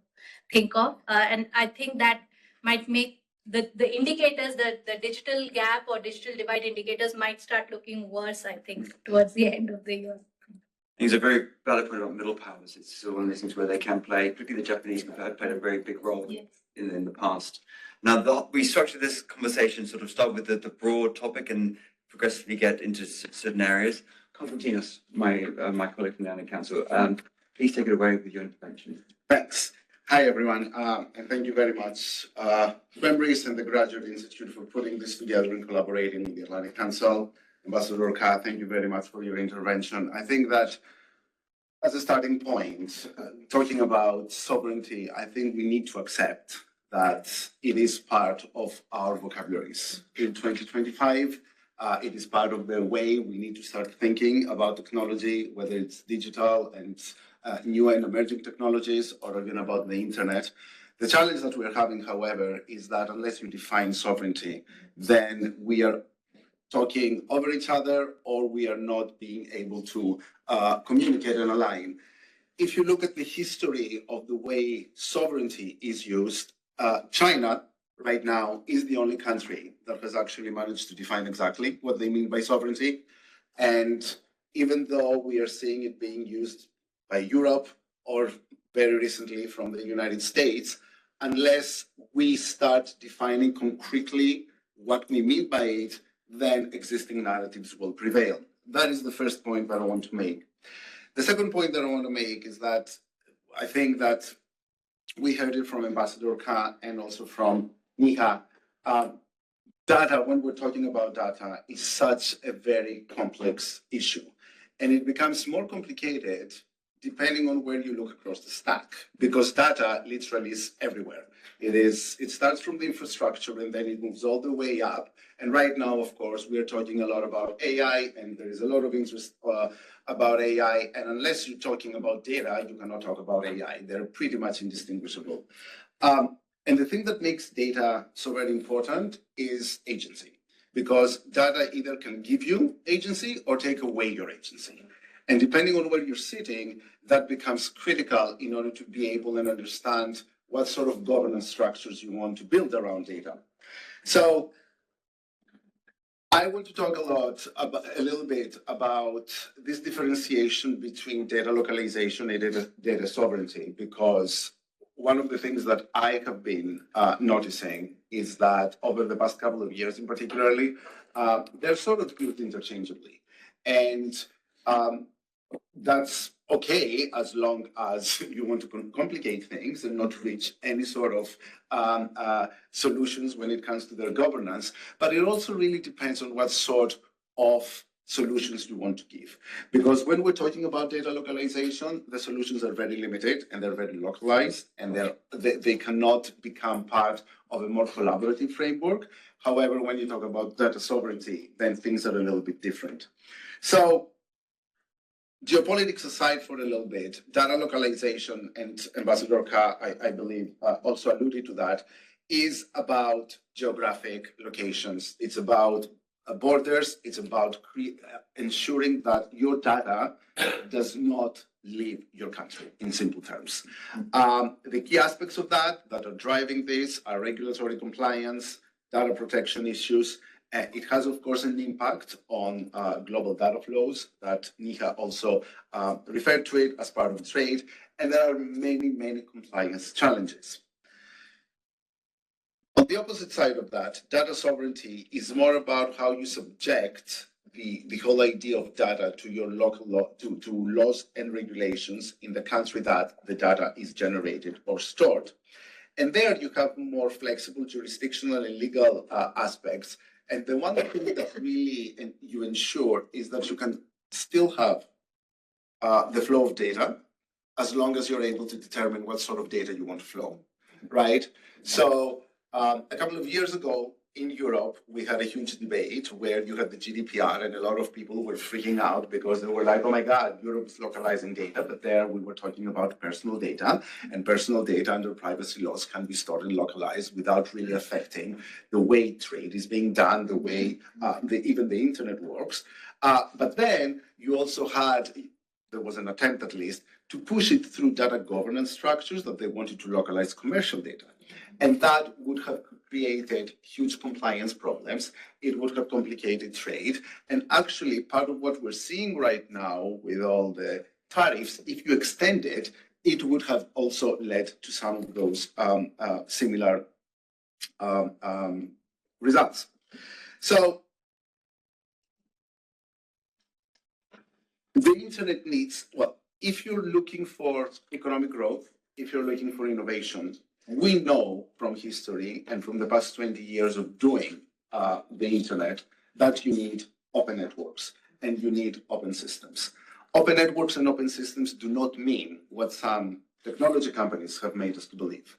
think of. And I think that might make the indicators, the digital gap or digital divide indicators might start looking worse, I think, towards the end of the year. It's a very valid point about middle powers. It's one of those things where they can play, particularly the Japanese have played a very big role in the past. Now, we structured this conversation sort of start with the broad topic and progressively get into certain areas. Konstantinos, my colleague from the Annual Council, please take it away with your intervention. Thanks. Hi, everyone, and thank you very much, Members and the Graduate Institute, for putting this together and collaborating with the Atlantic Council. Ambassador Ka, thank you very much for your intervention. I think that as a starting point, talking about sovereignty, I think we need to accept that it is part of our vocabularies. In 2025, it is part of the way we need to start thinking about technology, whether it's digital and new and emerging technologies, or even about the internet. The challenge that we're having, however, is that unless you define sovereignty, then we are talking over each other, or we are not being able to communicate and align. If you look at the history of the way sovereignty is used, China right now is the only country that has actually managed to define exactly what they mean by sovereignty. And even though we are seeing it being used by Europe or very recently from the United States, unless we start defining concretely what we mean by it, then existing narratives will prevail. That is the first point that I want to make. The second point that I want to make is that I think that we heard it from Ambassador Ka and also from Niha. Data, when we're talking about data, is such a very complex issue. And it becomes more complicated depending on where you look across the stack, because data literally is everywhere. It starts from the infrastructure and then it moves all the way up. And right now, of course, we're talking a lot about AI, and there is a lot of interest about AI. And unless you're talking about data, you cannot talk about AI. They're pretty much indistinguishable. And the thing that makes data so very important is agency, because data either can give you agency or take away your agency. And depending on where you're sitting, that becomes critical in order to be able and understand what sort of governance structures you want to build around data. So I want to talk a little bit about this differentiation between data localization and data sovereignty, because one of the things that I have been noticing is that over the past couple of years in particularly, they're sort of used interchangeably. And that's okay as long as you want to complicate things and not reach any sort of solutions when it comes to their governance. But it also really depends on what sort of solutions you want to give. Because when we're talking about data localization, the solutions are very limited and they're very localized, and they cannot become part of a more collaborative framework. However, when you talk about data sovereignty, then things are a little bit different. So geopolitics aside for a little bit, data localization, and Ambassador Ka, I believe, also alluded to that, is about geographic locations. It's about borders. It's about ensuring that your data does not leave your country, in simple terms. The key aspects of that are driving this are regulatory compliance, data protection issues. It has, of course, an impact on global data flows that Niha also referred to it as part of trade. And there are many, many compliance challenges. On the opposite side of that, data sovereignty is more about how you subject the whole idea of data to your local law, to laws and regulations in the country that the data is generated or stored. And there you have more flexible jurisdictional and legal aspects. And the one thing that really you ensure is that you can still have the flow of data as long as you're able to determine what sort of data you want to flow, right? So a couple of years ago in Europe, we had a huge debate where you had the GDPR and a lot of people were freaking out because they were like, oh my God, Europe is localizing data. But there we were talking about personal data, and personal data under privacy laws can be stored and localized without really affecting the way trade is being done, the way even the internet works. But then you also had, there was an attempt at least, to push it through data governance structures that they wanted to localize commercial data. And that would have created huge compliance problems. It would have complicated trade. And actually, part of what we're seeing right now with all the tariffs, if you extend it, it would have also led to some of those similar results. So the internet needs, well, if you're looking for economic growth, if you're looking for innovation, we know from history and from the past 20 years of doing the internet that you need open networks and you need open systems. Open networks and open systems do not mean what some technology companies have made us to believe,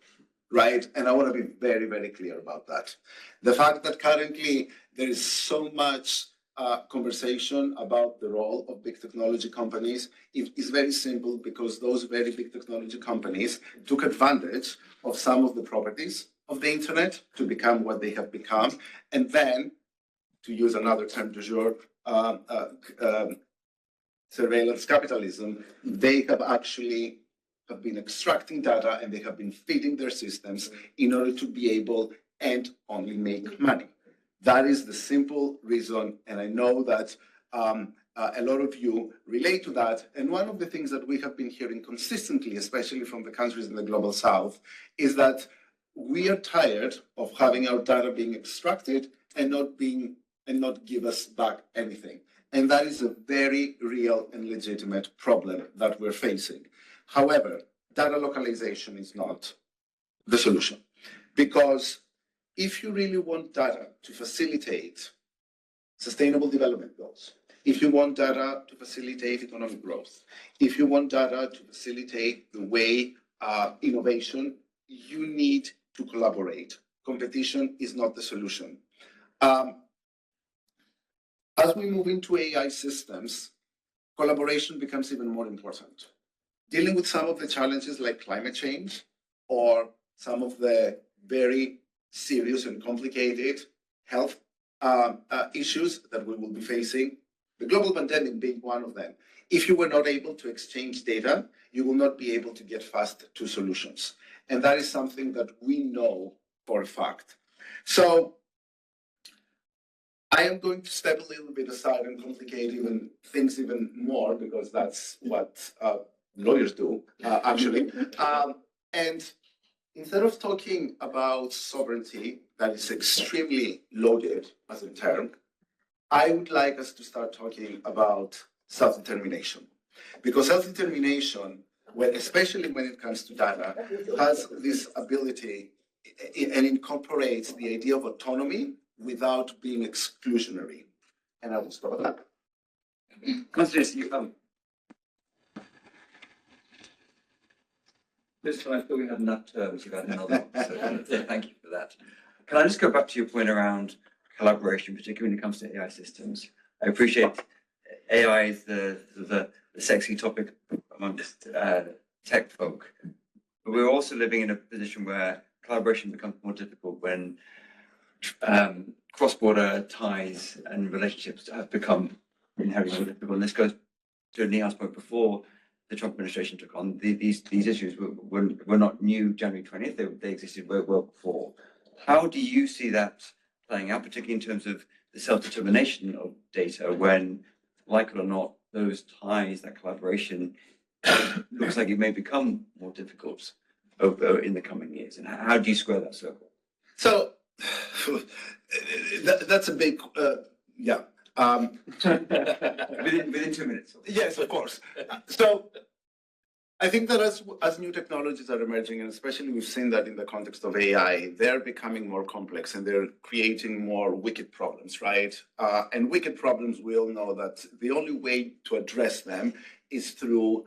right? And I want to be very, very clear about that. The fact that currently there is so much conversation about the role of big technology companies is very simple because those very big technology companies took advantage of some of the properties of the internet to become what they have become. And then, to use another term du jour, surveillance capitalism, they have actually have been extracting data and they have been feeding their systems in order to be able and only make money. That is the simple reason, and I know that a lot of you relate to that. And one of the things that we have been hearing consistently, especially from the countries in the global south, is that we are tired of having our data being extracted and not give us back anything. And that is a very real and legitimate problem that we're facing. However, data localization is not the solution, because if you really want data to facilitate sustainable development goals, if you want data to facilitate economic growth, if you want data to facilitate the way innovation, you need to collaborate. Competition is not the solution. As we move into AI systems, collaboration becomes even more important. Dealing with some of the challenges like climate change or some of the very serious and complicated health issues that we will be facing, the global pandemic being one of them. If you were not able to exchange data, you will not be able to get fast to solutions. And that is something that we know for a fact. So I am going to step a little bit aside and complicate things even more, because that's what lawyers do, actually. And instead of talking about sovereignty, that is extremely loaded as a term, I would like us to start talking about self-determination. Because self-determination, especially when it comes to data, has this ability and incorporates the idea of autonomy without being exclusionary. And I will stop at that. Constance, this time I thought we had enough terms, you've had another one, so thank you for that. Can I just go back to your point around collaboration, particularly when it comes to AI systems? I appreciate AI is the sexy topic amongst tech folk, but we're also living in a position where collaboration becomes more difficult when cross-border ties and relationships have become inherently more difficult. And this goes to Nihal's point before the Trump administration took on. These issues were not new January 20th, they existed well before. How do you see that playing out, particularly in terms of the self-determination of data, when, like it or not, those ties, that collaboration, looks like it may become more difficult in the coming years? And how do you square that circle? So that's a big, yeah. Within 2 minutes. Yes, of course. So I think that as new technologies are emerging, and especially we've seen that in the context of AI, they're becoming more complex and they're creating more wicked problems, right? And wicked problems, we all know that the only way to address them is through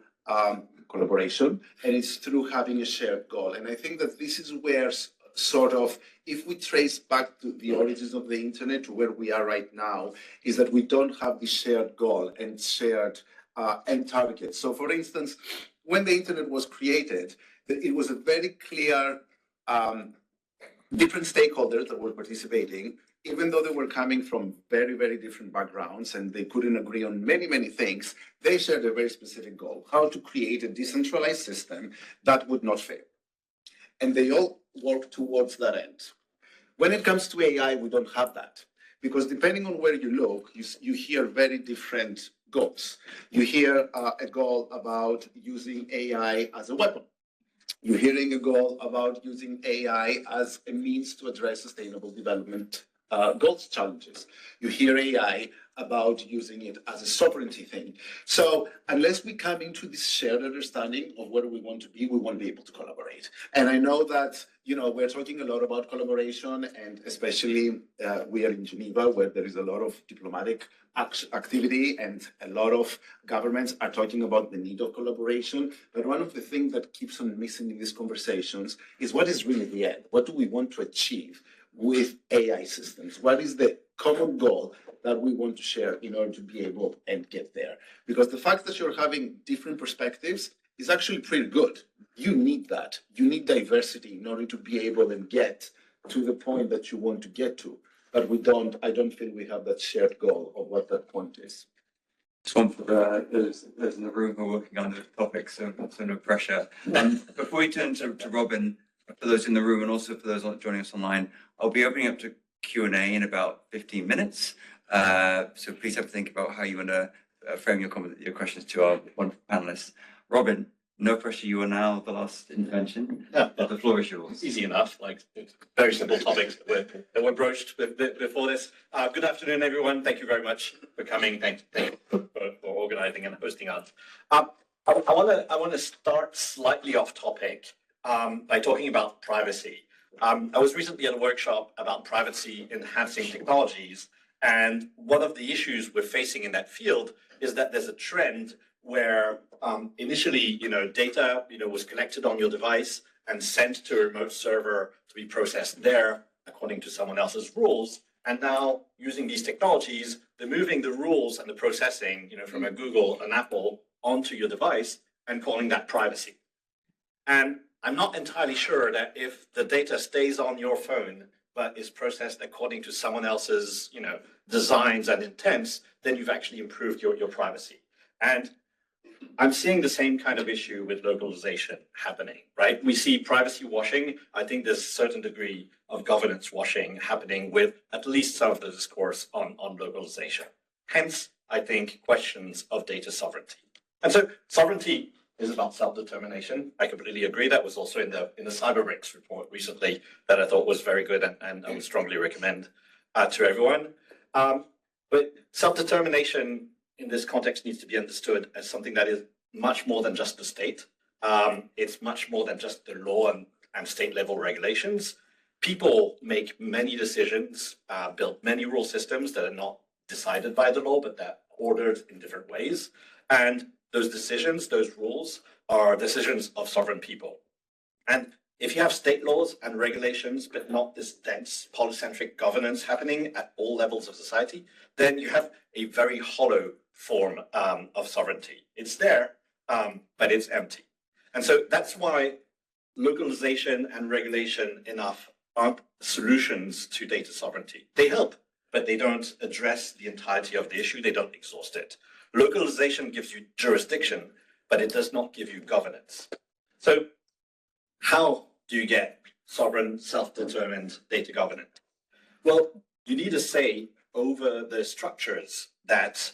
collaboration, and it's through having a shared goal. And I think that this is where sort of, if we trace back to the origins of the internet to where we are right now, is that we don't have the shared goal and shared end target. So for instance, when the internet was created, it was a very clear different stakeholders that were participating, even though they were coming from very, very different backgrounds and they couldn't agree on many, many things, they shared a very specific goal, how to create a decentralized system that would not fail. And they all worked towards that end. When it comes to AI, we don't have that, because depending on where you look, you hear very different goals. You hear a goal about using AI as a weapon. You're hearing a goal about using AI as a means to address sustainable development goals challenges. You hear AI about using it as a sovereignty thing. So unless we come into this shared understanding of where we want to be, we won't be able to collaborate. And I know that, you know, we're talking a lot about collaboration, and especially we are in Geneva, where there is a lot of diplomatic activity and a lot of governments are talking about the need of collaboration. But one of the things that keeps on missing in these conversations is what is really the end? What do we want to achieve with AI systems? What is the common goal that we want to share in order to be able and get there? Because the fact that you're having different perspectives is actually pretty good. You need that. You need diversity in order to be able and get to the point that you want to get to. But I don't feel we have that shared goal of what that point is. Just one for those in the room who are working on the topic, so no pressure. Before we turn to Robin, for those in the room and also for those joining us online, I'll be opening up to Q&A in about 15 minutes. So please have to think about how you want to frame your questions to our wonderful panelists. Robin, no pressure, you are now the last intervention. Yeah. The floor is yours. Easy enough, like very simple topics that were broached before this. Good afternoon, everyone. Thank you very much for coming. Thank you for organizing and hosting us. I want to start slightly off topic by talking about privacy. I was recently at a workshop about privacy enhancing technologies, and one of the issues we're facing in that field is that there's a trend where initially, data, was collected on your device and sent to a remote server to be processed there according to someone else's rules. And now, using these technologies, they're moving the rules and the processing, from a Google, an Apple, onto your device and calling that privacy. And I'm not entirely sure that if the data stays on your phone but is processed according to someone else's, designs and intents, then you've actually improved your privacy. And I'm seeing the same kind of issue with localization happening, right? We see privacy washing. I think there's a certain degree of governance washing happening with at least some of the discourse on localization. Hence, I think questions of data sovereignty. And so sovereignty is about self-determination. I completely agree. That was also in the CyberBRICS report recently that I thought was very good and I would strongly recommend to everyone. But self-determination in this context needs to be understood as something that is much more than just the state. It's much more than just the law and state level regulations. People make many decisions, build many rule systems that are not decided by the law, but that are ordered in different ways. And those decisions, those rules, are decisions of sovereign people. And if you have state laws and regulations, but not this dense polycentric governance happening at all levels of society, then you have a very hollow form of sovereignty. It's there, but it's empty. And so that's why localization and regulation enough aren't solutions to data sovereignty. They help, but they don't address the entirety of the issue. They don't exhaust it. Localization gives you jurisdiction, but it does not give you governance. So how do you get sovereign, self-determined data governance? Well, you need a say over the structures that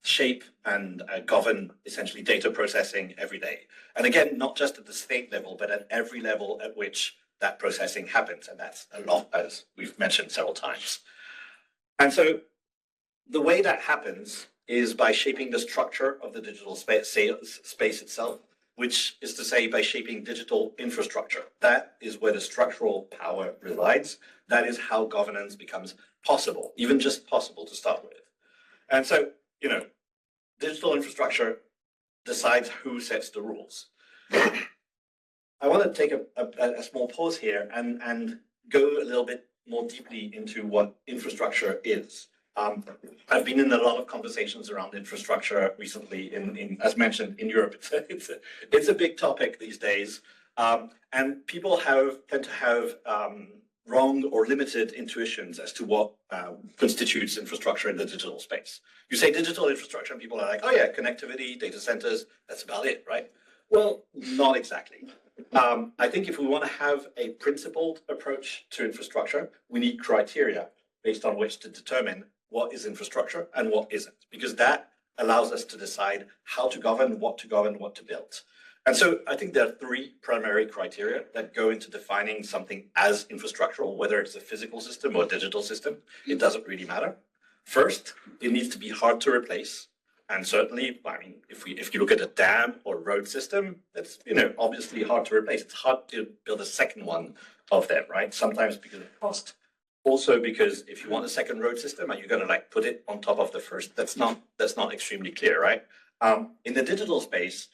shape and govern essentially data processing every day. And again, not just at the state level, but at every level at which that processing happens. And that's a lot, as we've mentioned several times. And so the way that happens is by shaping the structure of the digital space itself, which is to say by shaping digital infrastructure. That is where the structural power resides. That is how governance becomes possible, even just possible to start with. And so, digital infrastructure decides who sets the rules. I want to take a small pause here and go a little bit more deeply into what infrastructure is. I've been in a lot of conversations around infrastructure recently. As mentioned, in Europe, it's a big topic these days, and people tend to have wrong or limited intuitions as to what constitutes infrastructure in the digital space. You say digital infrastructure, and people are like, "Oh yeah, connectivity, data centers. That's about it, right?" Well, not exactly. I think if we want to have a principled approach to infrastructure, we need criteria based on which to determine what is infrastructure and what isn't, because that allows us to decide how to govern, what to build. And so I think there are three primary criteria that go into defining something as infrastructural, whether it's a physical system or a digital system, it doesn't really matter. First, it needs to be hard to replace. And certainly, I mean, if you look at a dam or road system, that's obviously hard to replace. It's hard to build a second one of them, right? Sometimes because of cost. Also because if you want a second road system, are you going to put it on top of the first? That's not extremely clear, right? In the digital space,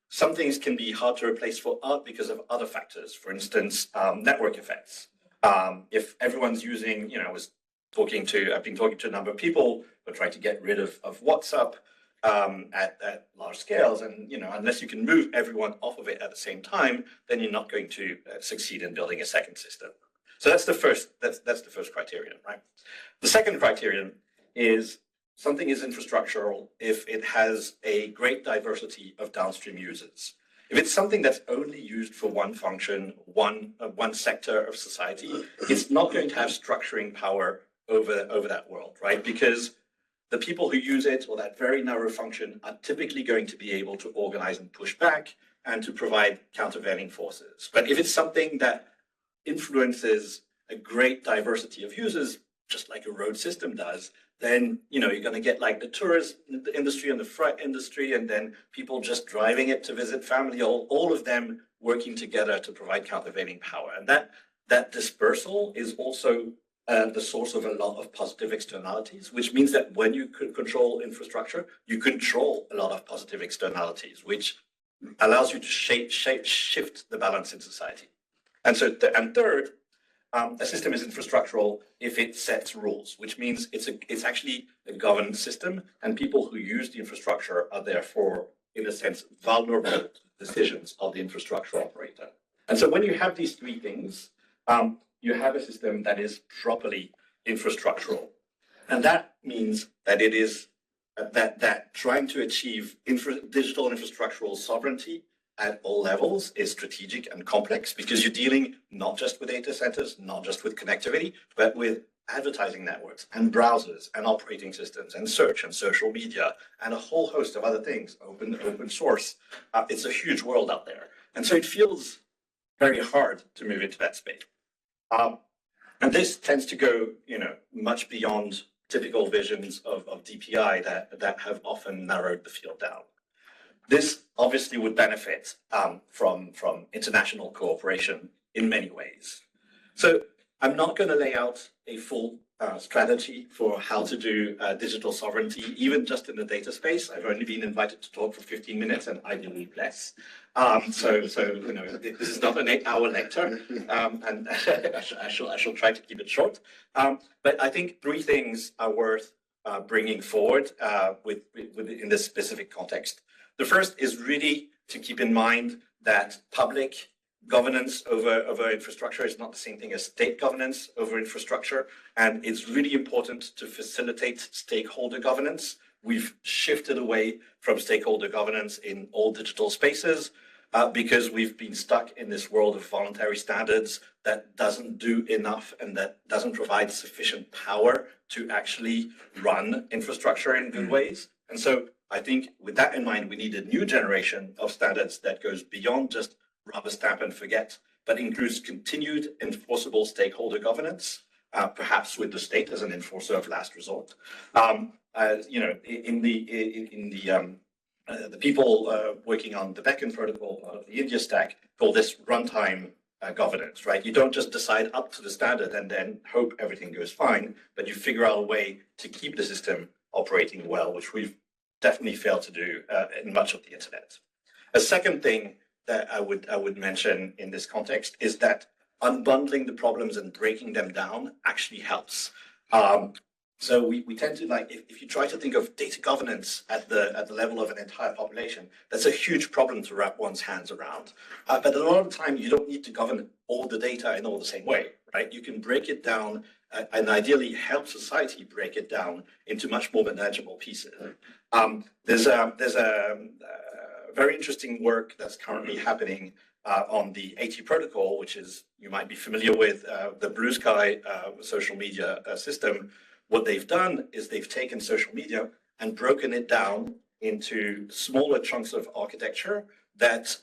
some things can be hard to replace for art because of other factors. For instance, network effects. If everyone's using, I've been talking to a number of people who are trying to get rid of WhatsApp at large scales, and unless you can move everyone off of it at the same time, then you're not going to succeed in building a second system. So that's the first criterion, right? The second criterion is something is infrastructural if it has a great diversity of downstream users. If it's something that's only used for one function, one sector of society, it's not going to have structuring power over that world, right? Because the people who use it or that very narrow function are typically going to be able to organize and push back and to provide countervailing forces. But if it's something that influences a great diversity of users, just like a road system does, then you're going to get the tourist industry and the freight industry, and then people just driving it to visit family, all of them working together to provide countervailing power. And that dispersal is also the source of a lot of positive externalities, which means that when you control infrastructure, you control a lot of positive externalities, which allows you to shift the balance in society. And third, a system is infrastructural if it sets rules, which means it's actually a governed system, and people who use the infrastructure are therefore, in a sense, vulnerable to decisions of the infrastructure operator. And so when you have these three things, you have a system that is properly infrastructural. And that means that it is that trying to achieve digital infrastructural sovereignty at all levels is strategic and complex, because you're dealing not just with data centers, not just with connectivity, but with advertising networks and browsers and operating systems and search and social media and a whole host of other things, open source. It's a huge world out there. And so it feels very hard to move into that space. And this tends to go, much beyond typical visions of DPI that have often narrowed the field down. This obviously would benefit from international cooperation in many ways. So I'm not going to lay out a full strategy for how to do digital sovereignty, even just in the data space. I've only been invited to talk for 15 minutes, and ideally less. So this is not an 8-hour lecture, and I shall try to keep it short. But I think three things are worth bringing forward in this specific context. The first is really to keep in mind that public governance over infrastructure is not the same thing as state governance over infrastructure. And it's really important to facilitate stakeholder governance. We've shifted away from stakeholder governance in all digital spaces because we've been stuck in this world of voluntary standards that doesn't do enough and that doesn't provide sufficient power to actually run infrastructure in good ways. And so I think with that in mind, we need a new generation of standards that goes beyond just rubber stamp and forget, but includes continued enforceable stakeholder governance, perhaps with the state as an enforcer of last resort. the people working on the backend protocol of the India stack call this runtime governance, right? You don't just decide up to the standard and then hope everything goes fine, but you figure out a way to keep the system operating well, which we've definitely failed to do in much of the internet. A second thing that I would mention in this context is that unbundling the problems and breaking them down actually helps. So we tend to if you try to think of data governance at the level of an entire population, that's a huge problem to wrap one's hands around. But a lot of the time, you don't need to govern all the data in all the same way, right? You can break it down and ideally help society break it down into much more manageable pieces. There's a very interesting work that's currently happening on the AT protocol, which is, you might be familiar with, the Blue Sky social media system. What they've done is they've taken social media and broken it down into smaller chunks of architecture that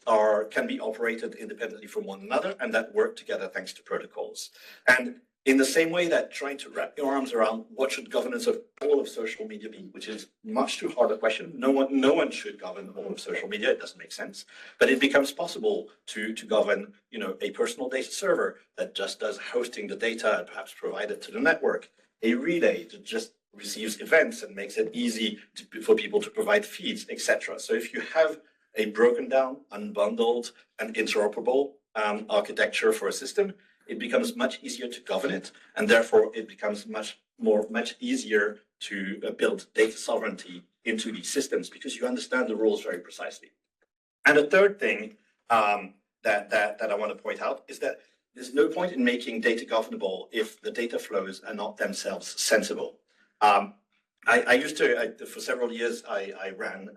can be operated independently from one another and that work together thanks to protocols. And in the same way that trying to wrap your arms around what should governance of all of social media be, which is much too hard a question. No one should govern all of social media. It doesn't make sense. But it becomes possible to govern, a personal data server that just does hosting the data and perhaps provide it to the network. A relay that just receives events and makes it easy for people to provide feeds, etc. So if you have a broken down, unbundled, and interoperable architecture for a system, it becomes much easier to govern it, and therefore it becomes much easier to build data sovereignty into these systems because you understand the rules very precisely. And a third thing that I want to point out is that there's no point in making data governable if the data flows are not themselves sensible. I used to, for several years, I ran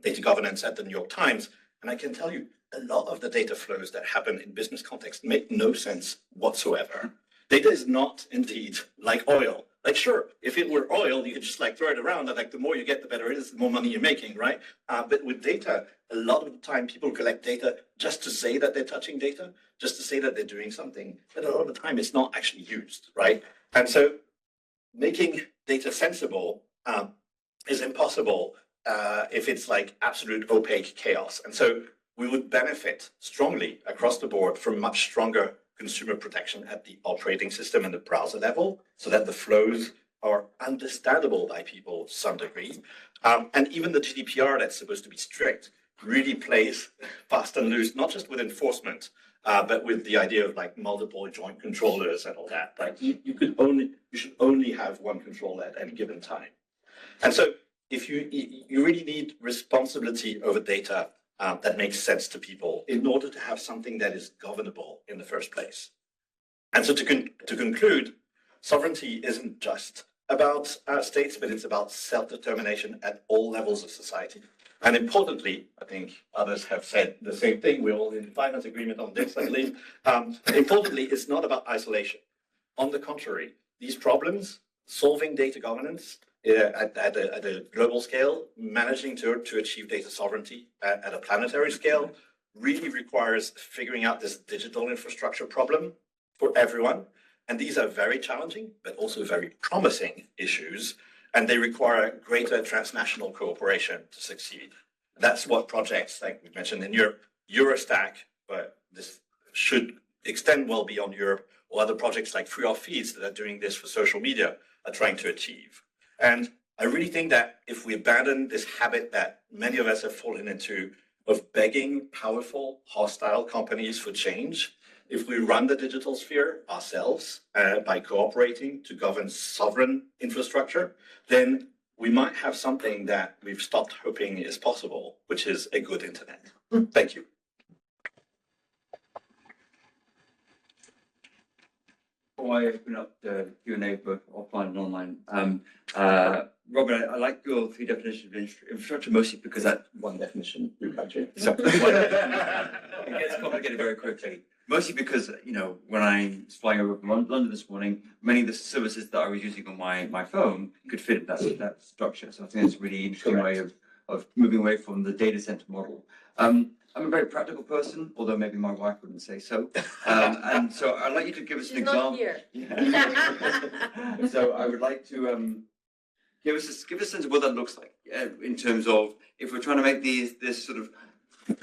data governance at the New York Times, and I can tell you a lot of the data flows that happen in business context make no sense whatsoever. Data is not indeed like oil. Like, sure, if it were oil, you could just throw it around, and the more you get, the better it is, the more money you're making, right? But with data, a lot of the time people collect data just to say that they're touching data, just to say that they're doing something. But a lot of the time it's not actually used, right? And so making data sensible is impossible if it's absolute opaque chaos. And so we would benefit strongly across the board from much stronger consumer protection at the operating system and the browser level, so that the flows are understandable by people to some degree. And even the GDPR that's supposed to be strict really plays fast and loose, not just with enforcement, but with the idea of multiple joint controllers and all that. You should only have one controller at any given time. And so if you really need responsibility over data that makes sense to people in order to have something that is governable in the first place. And so to conclude, sovereignty isn't just about states, but it's about self-determination at all levels of society. And importantly, I think others have said the same thing. We're all in finance agreement on this, I believe. Importantly, it's not about isolation. On the contrary, these problems, solving data governance at a global scale, managing to achieve data sovereignty at a planetary scale, really requires figuring out this digital infrastructure problem for everyone. And these are very challenging, but also very promising issues. And they require greater transnational cooperation to succeed. That's what projects like we mentioned in Europe, Eurostack, but this should extend well beyond Europe, or other projects like Free Off Feeds that are doing this for social media are trying to achieve. And I really think that if we abandon this habit that many of us have fallen into of begging powerful, hostile companies for change, if we run the digital sphere ourselves by cooperating to govern sovereign infrastructure, then we might have something that we've stopped hoping is possible, which is a good internet. Thank you. Before I open up the Q&A for offline and online, Robin, I like your three definitions of infrastructure, mostly because that's one definition. So, it gets complicated very quickly. Mostly because, when I was flying over from London this morning, many of the services that I was using on my phone could fit in that structure. So I think it's a really interesting way of moving away from the data center model. I'm a very practical person, although maybe my wife wouldn't say so. And so I'd like you to give us an example. Not here. Yeah. So I would like to give us a sense of what that looks like in terms of if we're trying to make this sort of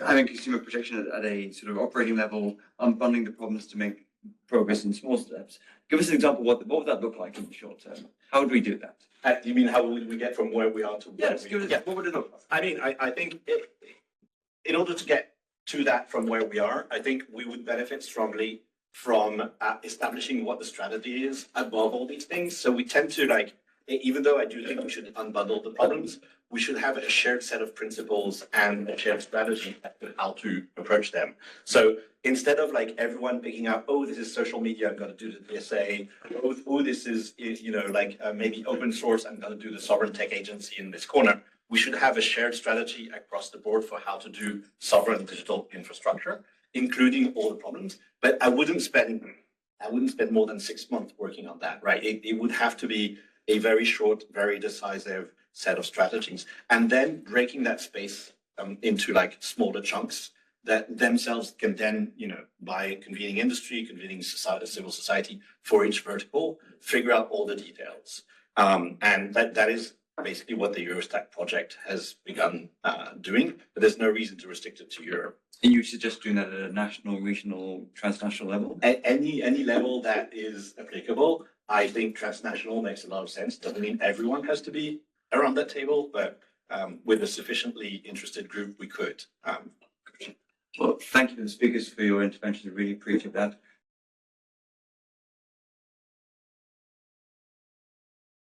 having consumer protection at a sort of operating level, unbundling the problems to make progress in small steps. Give us an example. What would that look like in the short term? How would we do that? You mean how would we get from where we are to where Yes, we give us, yeah. what would it look like? I mean, I think in order to get to that from where we are, I think we would benefit strongly from establishing what the strategy is above all these things. So we tend to like, even though I do think we should unbundle the problems, we should have a shared set of principles and a shared strategy for how to approach them. So instead of like everyone picking up, oh, this is social media, I've got to do the DSA. Oh, this is, maybe open source, I'm going to do the sovereign tech agency in this corner. We should have a shared strategy across the board for how to do sovereign digital infrastructure, including all the problems. But I wouldn't spend more than 6 months working on that, right? It would have to be a very short, very decisive set of strategies, and then breaking that space into like smaller chunks that themselves can then, by convening industry, convening society, civil society for each vertical, figure out all the details. And that is basically what the Eurostack project has begun doing, but there's no reason to restrict it to Europe. And you suggest doing that at a national, regional, transnational level? At any level that is applicable, I think transnational makes a lot of sense. Doesn't mean everyone has to be around that table, but with a sufficiently interested group, we could. Well, thank you to the speakers for your intervention. I really appreciate that.